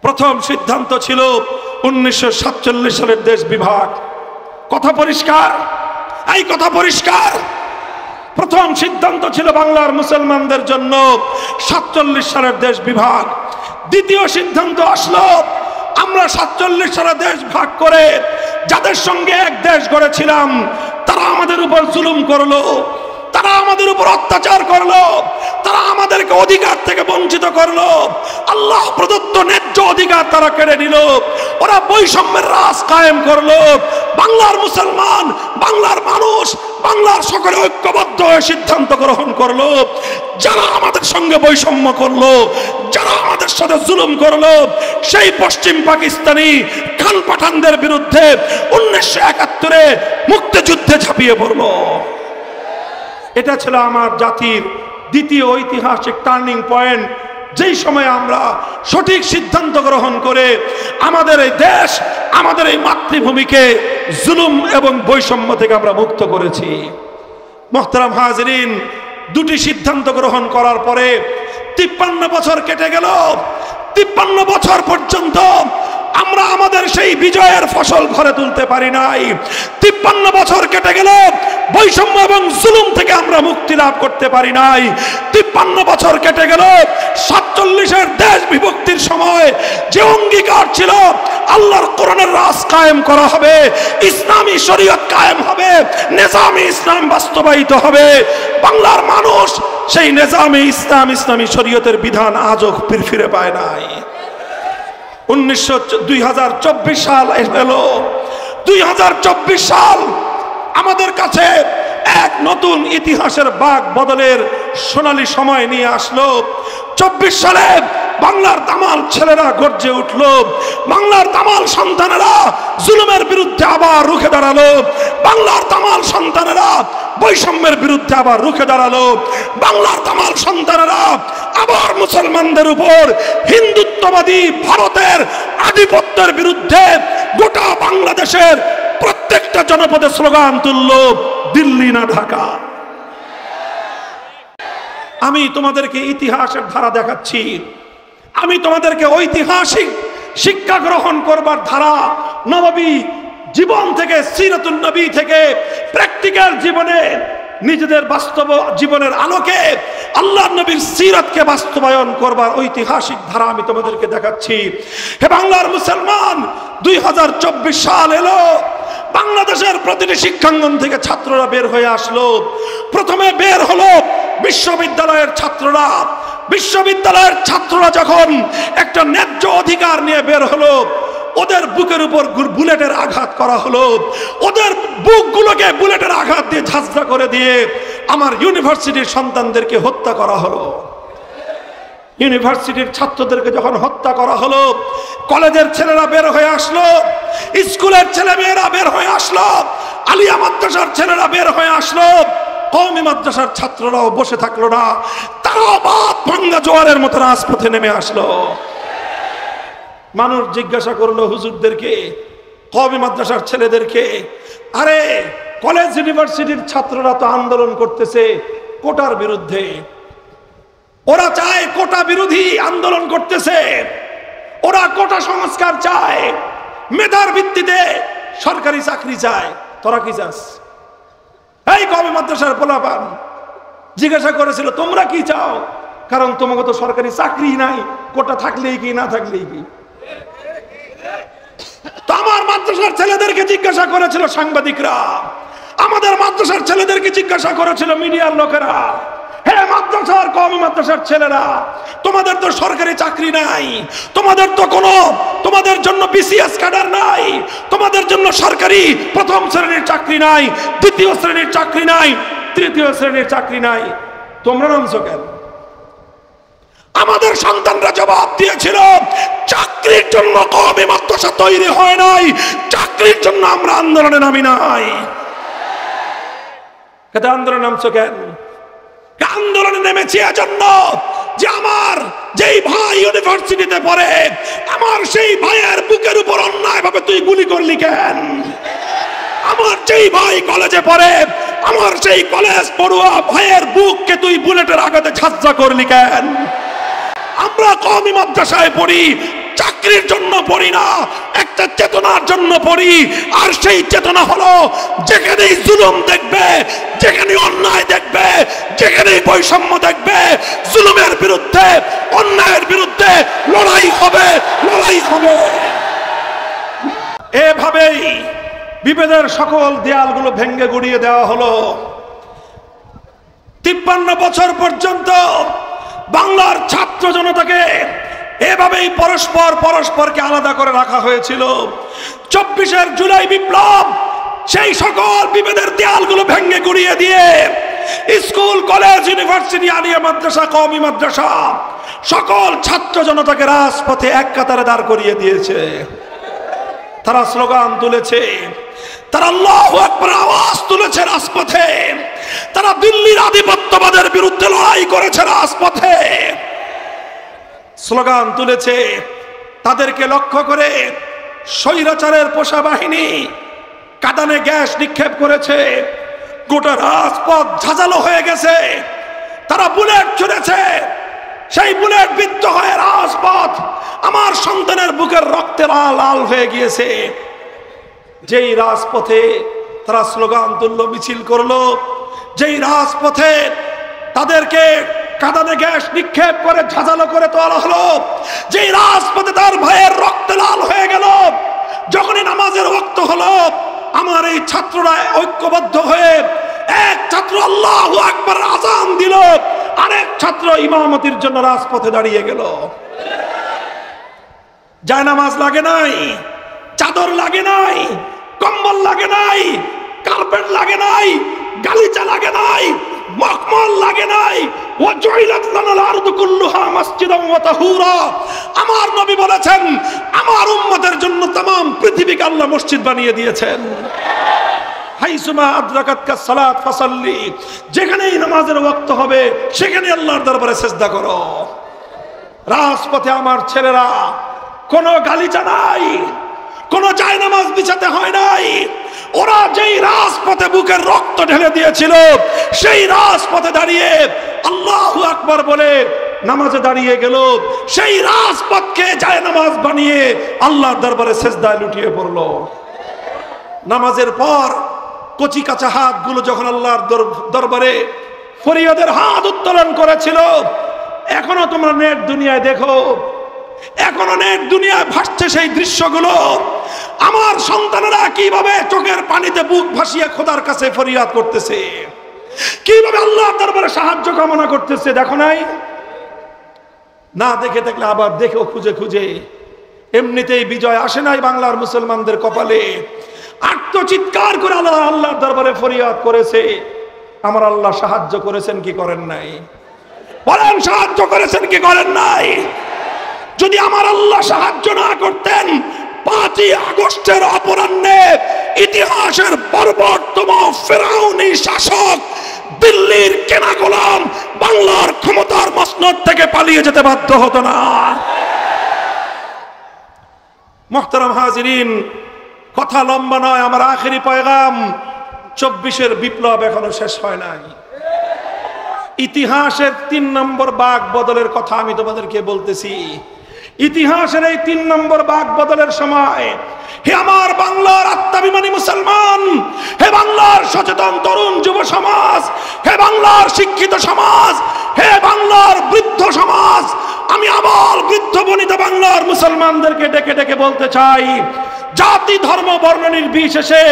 [SPEAKER 1] প্রথম সিদ্ধান্ত ছিল 1947 সালের দেশ বিভাগ। কথা পরিষ্কার, এই কথা পরিষ্কার। প্রথম সিদ্ধান্ত ছিল বাংলার মুসলমানদের জন্য 47 সালের দেশ বিভাগ। দ্বিতীয় সিদ্ধান্ত আসলো, আমরা 47 সালে দেশ ভাগ করে যাদের সঙ্গে এক দেশ গড়েছিলাম তারা আমাদের উপর জুলুম করলো, তারা আমাদের উপর অত্যাচার করলো, তারা আমাদেরকে অধিকার থেকে বঞ্চিত করলো, আল্লাহ প্রদত্ত ন্যায্য অধিকার তারা কেড়ে নিল, ওরা বৈষম্যের রাজ কায়েম করলো। বাংলার মুসলমান, বাংলার মানুষ, বাংলার সকলে ঐক্যবদ্ধ হয়ে সিদ্ধান্ত গ্রহণ করলো, যারা আমাদের সঙ্গে বৈষম্য করলো, যারা আমাদের সাথে জুলুম করলো, সেই পশ্চিম পাকিস্তানি খান পাঠানদের বিরুদ্ধে 1971-এ মুক্তিযুদ্ধে ঝাঁপিয়ে পড়লো। এটা ছিল আমার জাতির দ্বিতীয় ঐতিহাসিক টার্নিং পয়েন্ট, যেই সময় আমরা সঠিক সিদ্ধান্ত গ্রহণ করে আমাদের এই দেশ, আমাদের এই মাতৃভূমিকে জুলুম এবং বৈষম্য থেকে আমরা মুক্ত করেছি। মুহতারাম হাজিরিন, 2টি সিদ্ধান্ত গ্রহণ করার পরে 53 বছর কেটে গেল। 53 বছর পর্যন্ত আমরা আমাদের সেই বিজয়ের ফসল ঘরে তুলতে পারি নাই। 53 বছর কেটে গেল, বৈষম্য এবং জুলুম থেকে আমরা মুক্তি লাভ করতে পারি নাই। 53 বছর কেটে গেল, 47-এর দেশ বিভক্তির সময় যে অঙ্গীকার ছিল আল্লাহর কোরআনের রাজ কায়েম করা হবে, ইসলামী শরীয়ত কায়েম হবে, নিজামে ইসলাম বাস্তবায়িত হবে, বাংলার মানুষ সেই নিজামে ইসলাম, ইসলামী শরীয়তের বিধান আজও ফিরে পায় নাই। 2024 সাল এলো। 2024 সাল আমাদের কাছে এক নতুন ইতিহাসের বাক বদলের সোনালী সময় নিয়ে আসলো। 24 সালে বাংলার তামাল ছেলেরা গর্জে উঠলো, বাংলার তামাল সন্তানেরা জুলুমের বিরুদ্ধে আবার রুখে দাঁড়ালো, বাংলার তামাল সন্তানেরা বৈষম্যের বিরুদ্ধে আবার রুখে দাঁড়ালো, বাংলার তামাল সন্তানেরা আবার মুসলমানদের উপর হিন্দুত্ববাদী ভারতের আধিপত্যের বিরুদ্ধে গোটা বাংলাদেশের প্রত্যেকটা জনপদে স্লোগান তুললো, দিল্লি না ঢাকা। আমি তোমাদেরকে ইতিহাসের ধারা দেখাচ্ছি, আমি তোমাদেরকে ঐতিহাসিক শিক্ষা গ্রহণ করবার ধারা, নববী জীবন থেকে, সিরাতুন নবী থেকে প্র্যাকটিক্যাল জীবনে নিজেদের বাস্তব জীবনের আলোকে আল্লাহর নবীর সিরাতকে বাস্তবায়ন করবার ঐতিহাসিক ধারা আমি তোমাদেরকে দেখাচ্ছি। হে বাংলার মুসলমান, 2024 সাল এলো, বাংলাদেশের প্রতিটি শিক্ষাঙ্গন থেকে ছাত্ররা বের হয়ে আসলো। প্রথমে বের হলো বিশ্ববিদ্যালয়ের ছাত্ররা। বিশ্ববিদ্যালয়ের ছাত্ররা যখন একটা ন্যায্য অধিকার নিয়ে বের হলো, ওদের বুকের উপর বুলেটের আঘাত করা হলো, ওদের বুকগুলোকে বুলেটের আঘাত দিয়ে ঝাঁঝরা করে দিয়ে আমার ইউনিভার্সিটির সন্তানদেরকে হত্যা করা হলো। ইউনিভার্সিটির ছাত্রদেরকে যখন হত্যা করা হলো, কলেজের ছেলেরা বের হয়ে আসলো, স্কুলের ছেলে মেয়েরা বের হয়ে আসলো, আলিয়া মাদ্রাসার ছেলেরা বের হয়ে আসলো, কওমি মাদ্রাসার ছাত্ররাও বসে থাকলো না, তারাও বাদ ভাঙ্গা জোয়ারের মতো রাজপথে নেমে আসলো। মানুষ জিজ্ঞাসা করলো হুজুরদেরকে, কওমি মাদ্রাসার ছেলেদেরকে, আরে কলেজ ইউনিভার্সিটির ছাত্ররা তো আন্দোলন করতেছে কোটার বিরুদ্ধে, ওরা চায় কোটা বিরোধী আন্দোলন করতেছে, ওরা কোটা সংস্কার চায়, মেধার ভিত্তিতে সরকারি চাকরি চায়, তোরা কি চাস? এই কওমি মাদ্রাসার পোলাপান জিজ্ঞাসা করেছিল, তোমরা কি চাও? কারণ তোমাকে তো সরকারি চাকরি নাই, কোটা থাকলেই কি না থাকলেই কি। তো আমার মাদ্রাসার ছেলেদেরকে জিজ্ঞাসা করেছিল সাংবাদিকরা, আমাদের মাদ্রাসার ছেলেদেরকে জিজ্ঞাসা করেছিল মিডিয়ার লোকেরা, হে মাদ্রাসার কওমি মাদ্রাসার ছেলেরা, তোমাদের তো সরকারি চাকরি নাই, তোমাদের তো কোনো, তোমাদের জন্য বিসিএস ক্যাডার নাই, তোমাদের জন্য সরকারি প্রথম শ্রেণীর চাকরি নাই, দ্বিতীয় শ্রেণীর চাকরি নাই, তৃতীয় শ্রেণীর চাকরি নাই, তোমরা নামছো কেন? আমাদের সন্তানরা জবাব দিয়েছিল, চাকরির জন্য কওমি মাদ্রাসা তৈরি হয় নাই, চাকরির জন্য আমরা আন্দোলনে নামি নাই। কেন আন্দোলনে নামছো কেন? আন্দোলনে নেমেছি এজন্য যে আমার যেই ভাই ইউনিভার্সিটিতে পড়ে, আমার সেই ভাইয়ের বুকের উপর অন্যায় ভাবে তুই গুলি করলি কেন? আমার যেই ভাই কলেজে পড়ে, আমার সেই কলেজ পড়ুয়া ভাইয়ের বুককে তুই বুলেটের আঘাতে ঝাঁঝরা করলি কেন? আমরা কওমি মাদ্রাসায় পড়ি, চাকরির জন্য পড়ি না, একটা চেতনার জন্য পড়ি। আর সেই চেতনা হলো, যেখানেই জুলুম দেখবে, যেখানে অন্যায় দেখবে, যেখানে বৈষম্য দেখবে, জুলুমের বিরুদ্ধে, অন্যায়ের বিরুদ্ধে লড়াই হবে, লড়াই হবে। এভাবেই বিভেদের সকল দেয়ালগুলো ভেঙে গুড়িয়ে দেওয়া হলো। 53 বছর পর্যন্ত বাংলার ছাত্র জনতাকে এভাবেই পরস্পরকে আলাদা করে রাখা হয়েছিল। 24 জুলাই বিপ্লব সেই সকল বিভেদের দেয়ালগুলো ভেঙে গুড়িয়ে দিয়ে স্কুল, কলেজ, ইউনিভার্সিটি, আলিয়া মাদ্রাসা, কওমি মাদ্রাসা সকল ছাত্র জনতাকে রাজপথে এক কাতারে দাঁড় করিয়ে দিয়েছে। তারা স্লোগান তুলেছে, তারা আল্লাহু আকবার আওয়াজ তুলেছে রাজপথে, তারা দিল্লির আধিপত্যবাদের বিরুদ্ধে লড়াই করেছে রাজপথে, স্লোগান তুলেছে। তাদেরকে লক্ষ্য করে স্বৈরাচারের পোষা বাহিনী কাঁদানে গ্যাস নিক্ষেপ করেছে, গোটা রাজপথ ঝাঁঝালো হয়ে গেছে। তারা বুলেট ছুড়েছে, সেই বুলেট বিদ্ধ হয়ে রাজপথ আমার সন্তানের বুকের রক্তে লাল হয়ে গিয়েছে। যেই রাজপথে তারা স্লোগান তুললো, মিছিল করলো, যেই রাজপথে তাদেরকে কাঁদানে গ্যাস নিক্ষেপ করে ঝাঁঝালো করে তোলা হলো, যেই রাজপথে তার ভাইয়ের রক্তে লাল হয়ে গেল, যখনই নামাজের ওয়াক্ত হলো, আমার এই ছাত্ররা ঐক্যবদ্ধ হয়ে এক ছাত্র আল্লাহু আকবার আযান দিল, আরেক ছাত্র ইমামতির জন্য রাজপথে দাঁড়িয়ে গেল। জায়নামাজ লাগে নাই, চাদর লাগে নাই, কম্বল লাগে নাই, কার্পেট লাগে নাই, গালিচা লাগে নাই, মখমল লাগে নাই। ওয়াজুইলাত লানাল আরদু কুল্লুহা মাসজিদান ওয়া তাহুরা। আমার নবী বলেছেন, আমার উম্মতের জন্য तमाम পৃথিবীকে আল্লাহ মসজিদ বানিয়ে দিয়েছেন। হাইসুমা আদরাকাতকা সালাত ফাসাল্লি, যেখানেই নামাজের ওয়াক্ত হবে সেখানে আল্লাহর দরবারে সিজদা করো। রাজপথে আমার ছেলেরা কোনো গালিচা নাই, কোনো জায়নামাজ বিছাতে হয় নাই, ওরা যেই রাজপথে বুকের রক্ত ঢেলে দিয়েছিল, সেই রাজপথে দাঁড়িয়ে আল্লাহু আকবার বলে নামাজে দাঁড়িয়ে গেল, সেই রাজপথকে যায় নামাজ বানিয়ে আল্লাহর দরবারে সেজদায় লুটিয়ে পড়ল। নামাজের পর কচি কাঁচা হাতগুলো যখন আল্লাহর দরবারে ফরিয়াদের হাত উত্তোলন করেছিল, এখনো তোমরা নেট দুনিয়ায় দেখো, এখনো নেট দুনিয়ায় ভাসছে সেই দৃশ্যগুলো। আমার সন্তানেরা কিভাবে চোখের পানিতে বুক ভাসিয়ে খোদার কাছে ফরিয়াদ করতেছে, কিভাবে আল্লাহর দরবারে সাহায্য কামনা করতেছে, দেখো নাই? না দেখে থাকলে আবার দেখো খুঁজে খুঁজে। এমনিতেই বিজয় আসে নাই বাংলার মুসলমানদের কপালে। আত্মচিৎকার করে আল্লাহর দরবারে ফরিয়াদ করেছে। আমার আল্লাহ সাহায্য করেছেন কি করেন নাই? বলেন, সাহায্য করেছেন কি করেন নাই? যদি আমার আল্লাহ সাহায্য না করতেন, 5ই আগস্টের অপরাহ্নে ইতিহাসের বর্বরতম ফেরাউনি শাসক দিল্লির কেনা গোলাম বাংলার ক্ষমতার মসনদ থেকে পালিয়ে যেতে বাধ্য হতো না। মুহতারাম হাজিরিন, কথা লম্বা নয়, আমার আখেরি পয়গাম, 24-এর বিপ্লব এখনো শেষ হয় নাই। ইতিহাসের 3 নম্বর বাক বদলের কথা আমি তোমাদেরকে বলতেছি। ইতিহাসের এই 3 নম্বর বাক বদলের সময়, হে আমার বাংলার আত্মাভিমানী মুসলমান, হে বাংলার সচেতন তরুণ যুব সমাজ, হে বাংলার শিক্ষিত সমাজ, হে বাংলার বৃদ্ধ সমাজ, আমি আবার বৃদ্ধ বনিতা বাংলার মুসলমানদেরকে ডেকে ডেকে বলতে চাই, জাতি ধর্ম বর্ণ নির্বিশেষে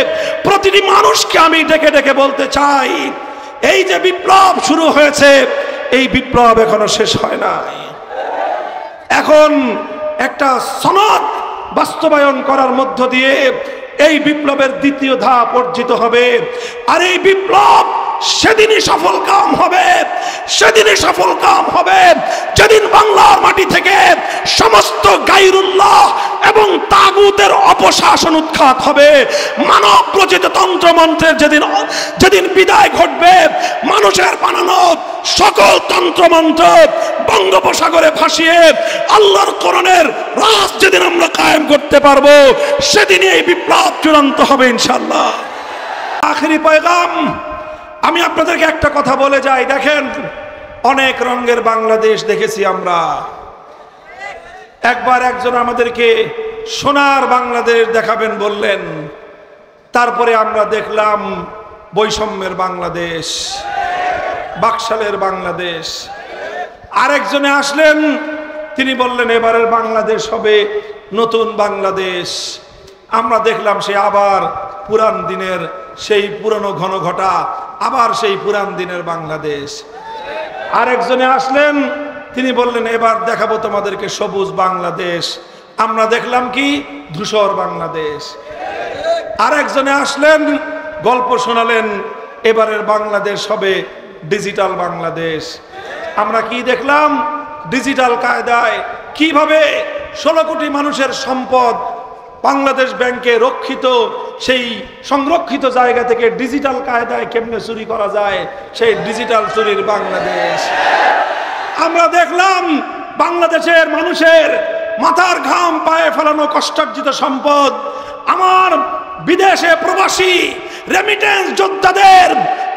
[SPEAKER 1] প্রতিটি মানুষকে আমি ডেকে ডেকে বলতে চাই, এই যে বিপ্লব শুরু হয়েছে, এই বিপ্লব এখনো শেষ হয় নাই। এখন একটা সনদ বাস্তবায়ন করার মধ্য দিয়ে এই বিপ্লবের দ্বিতীয় ধাপ অর্জিত হবে। আর এই বিপ্লব সেদিনই সফল কাম হবে, সেদিনই সফল কাম হবে যেদিন বাংলার মাটি থেকে সমস্ত গায়রুল্লাহ এবং তাগুতের অপশাসন উৎখাত হবে। মানব রচিত তন্ত্রমন্ত্রের যেদিন বিদায় ঘটবে, মানুষের বানানো সকল তন্ত্রমন্ত্র বঙ্গোপসাগরে ভাসিয়ে আল্লাহর কোরআনের রাজ যেদিন আমরা কায়েম করতে পারবো, সেদিনই এই বিপ্লব চূড়ান্ত হবে ইনশাআল্লাহ। আখেরি পয়গাম, আমি আপনাদেরকে একটা কথা বলে যাই। দেখেন, অনেক রঙের বাংলাদেশ দেখেছি আমরা। একবার একজন আমাদেরকে সোনার বাংলাদেশ দেখাবেন বললেন, তারপরে আমরা দেখলাম বৈষম্যের বাংলাদেশ, বাকশালের বাংলাদেশ। আরেকজনে আসলেন, তিনি বললেন এবারের বাংলাদেশ হবে নতুন বাংলাদেশ। আমরা দেখলাম সে আবার পুরান দিনের সেই পুরনো ঘনঘটা, আবার সেই পুরান দিনের বাংলাদেশ। আরেকজনে আসলেন, তিনি বললেন এবার দেখাবো তোমাদেরকে সবুজ বাংলাদেশ। আমরা দেখলাম কি ধূসর বাংলাদেশ। আরেকজনে আসলেন, গল্প শোনালেন এবারের বাংলাদেশ হবে ডিজিটাল বাংলাদেশ। আমরা কি দেখলাম? ডিজিটাল কায়দায় কিভাবে 16 কোটি মানুষের সম্পদ বাংলাদেশ ব্যাংকে রক্ষিত, সেই সংরক্ষিত জায়গা থেকে ডিজিটাল কায়দায় কেমনে চুরি করা যায়, সেই ডিজিটাল চুরির বাংলাদেশ। আমরা দেখলাম বাংলাদেশের মানুষের মাথার ঘাম পায়ে ফেলানো কষ্টার্জিত সম্পদ আমার বিদেশে প্রবাসী রেমিটেন্স যোদ্ধাদের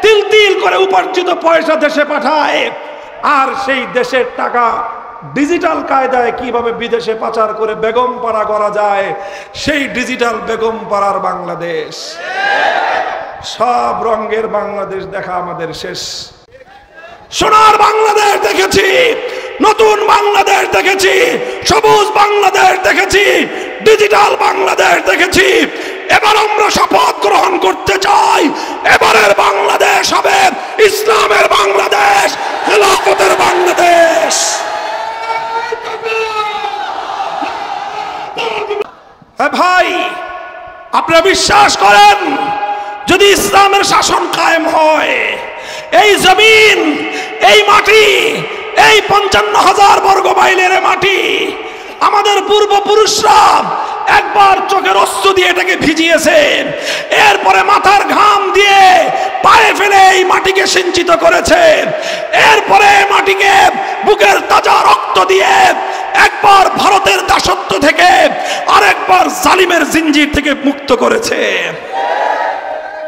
[SPEAKER 1] তিল তিল করে উপার্জিত পয়সা দেশে পাঠায়, আর সেই দেশের টাকা ডিজিটাল কায়দায় কিভাবে বিদেশে পাচার করে বেগম পাড়া করা যায়, সেই ডিজিটাল বেগম পাড়ার বাংলাদেশ। সব রঙের বাংলাদেশ দেখা আমাদের শেষ। সোনার বাংলাদেশ দেখেছি, নতুন বাংলাদেশ দেখেছি, সবুজ বাংলাদেশ দেখেছি, ডিজিটাল বাংলাদেশ দেখেছি। এবার আমরা শপথ গ্রহণ করতে চাই, এবারের বাংলাদেশ হবে ইসলামের বাংলাদেশ, খেলাফতের বাংলাদেশ। ভাই, আপনারা বিশ্বাস করেন যদি ইসলামের শাসন কায়েম হয়, এই জমিন, এই মাটি, এই 55,000 বর্গ মাইলের মাটি আমাদের পূর্বপুরুষরা একবার চোখের অশ্রু দিয়ে এটাকে ভিজিয়েছে, এরপরে মাথার ঘাম দিয়ে পায়ে ফেলে এই মাটিকে সিঞ্চিত করেছে, এরপরে মাটিকে বুকের তাজা রক্ত দিয়ে একবার ভারতের দাসত্ব থেকে আরেকবার জালিমের জিঞ্জির থেকে মুক্ত করেছে।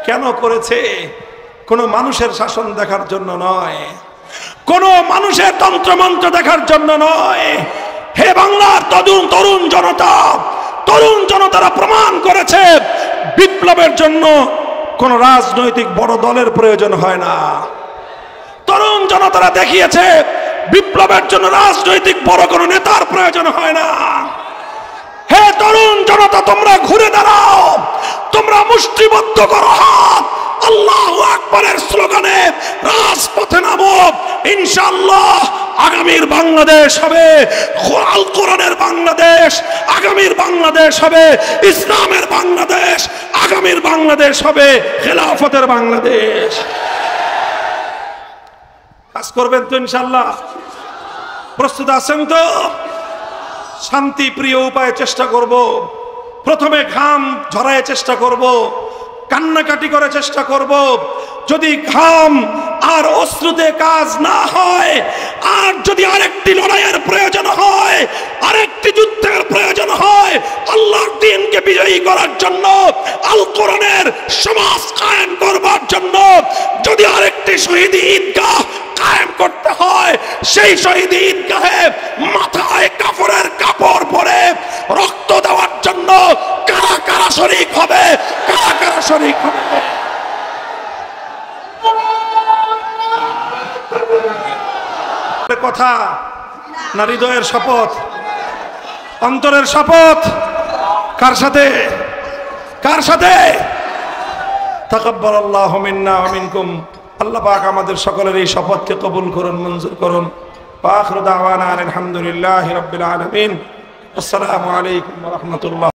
[SPEAKER 1] কেন করেছে? কোনো মানুষের শাসন দেখার জন্য নয়, কোনো মানুষের তন্ত্রমন্ত্র দেখার জন্য নয়। হে বাংলার তরুণ জনতা, তরুণ জনতারা প্রমাণ করেছে বিপ্লবের জন্য কোন রাজনৈতিক বড় দলের প্রয়োজন হয় না। তরুণ জনতারা দেখিয়েছে বিপ্লবের জন্য রাজনৈতিক বড় কোন নেতার প্রয়োজন হয় না। হে তরুণ জনতা, তোমরা ঘুরে দাঁড়াও, তোমরা মুষ্টিবদ্ধ করো হাত, আল্লাহু আকবারের স্লোগানে রাজপথে নামো। ইনশাআল্লাহ আগামীর বাংলাদেশ হবে আল কোরআনের বাংলাদেশ, আগামীর বাংলাদেশ হবে ইসলামের বাংলাদেশ, আগামীর বাংলাদেশ হবে খেলাফতের বাংলাদেশ। কাজ করবেন তো ইনশাআল্লাহ? প্রস্তুত আছেন তো? শান্তি প্রিয় উপায়ে চেষ্টা করব। প্রথমে ঘাম ঝরায় চেষ্টা করব, কান্নাকাটি করে চেষ্টা করব। যদি ঘাম আর অশ্রুতে কাজ না হয়, আর যদি আরেকটি লড়াইয়ের প্রয়োজন হয়, আরেকটি যুদ্ধের প্রয়োজন হয়, আল্লাহর দ্বীনকে বিজয়ী করার জন্য, আল কোরআনের সমাজ কায়েম করবার জন্য, যদি আরেকটি শহীদ ঈদগাহ কায়েম করতে হয়, সেই শহীদ ঈদগাহে মাথায় কাফনের কাপড় পরে রক্ত দেওয়ার জন্য কারা কারা শরীক হবে, কারা কারা শরীক হবে? কথা না হৃদয়ের শপথ, অন্তরের শপথ? কার সাথে? কার সাথে? তাকাব্বালাল্লাহু মিন্না ওয়া মিনকুম। আল্লাহ পাক আমাদের সকলের এই শপথকে কবুল করুন, মঞ্জুর করুন। ওয়া আখিরু দাওয়ানা আলহামদুলিল্লাহি রাব্বিল আলামিন। আসসালামু আলাইকুম ওয়া রাহমাতুল্লাহ।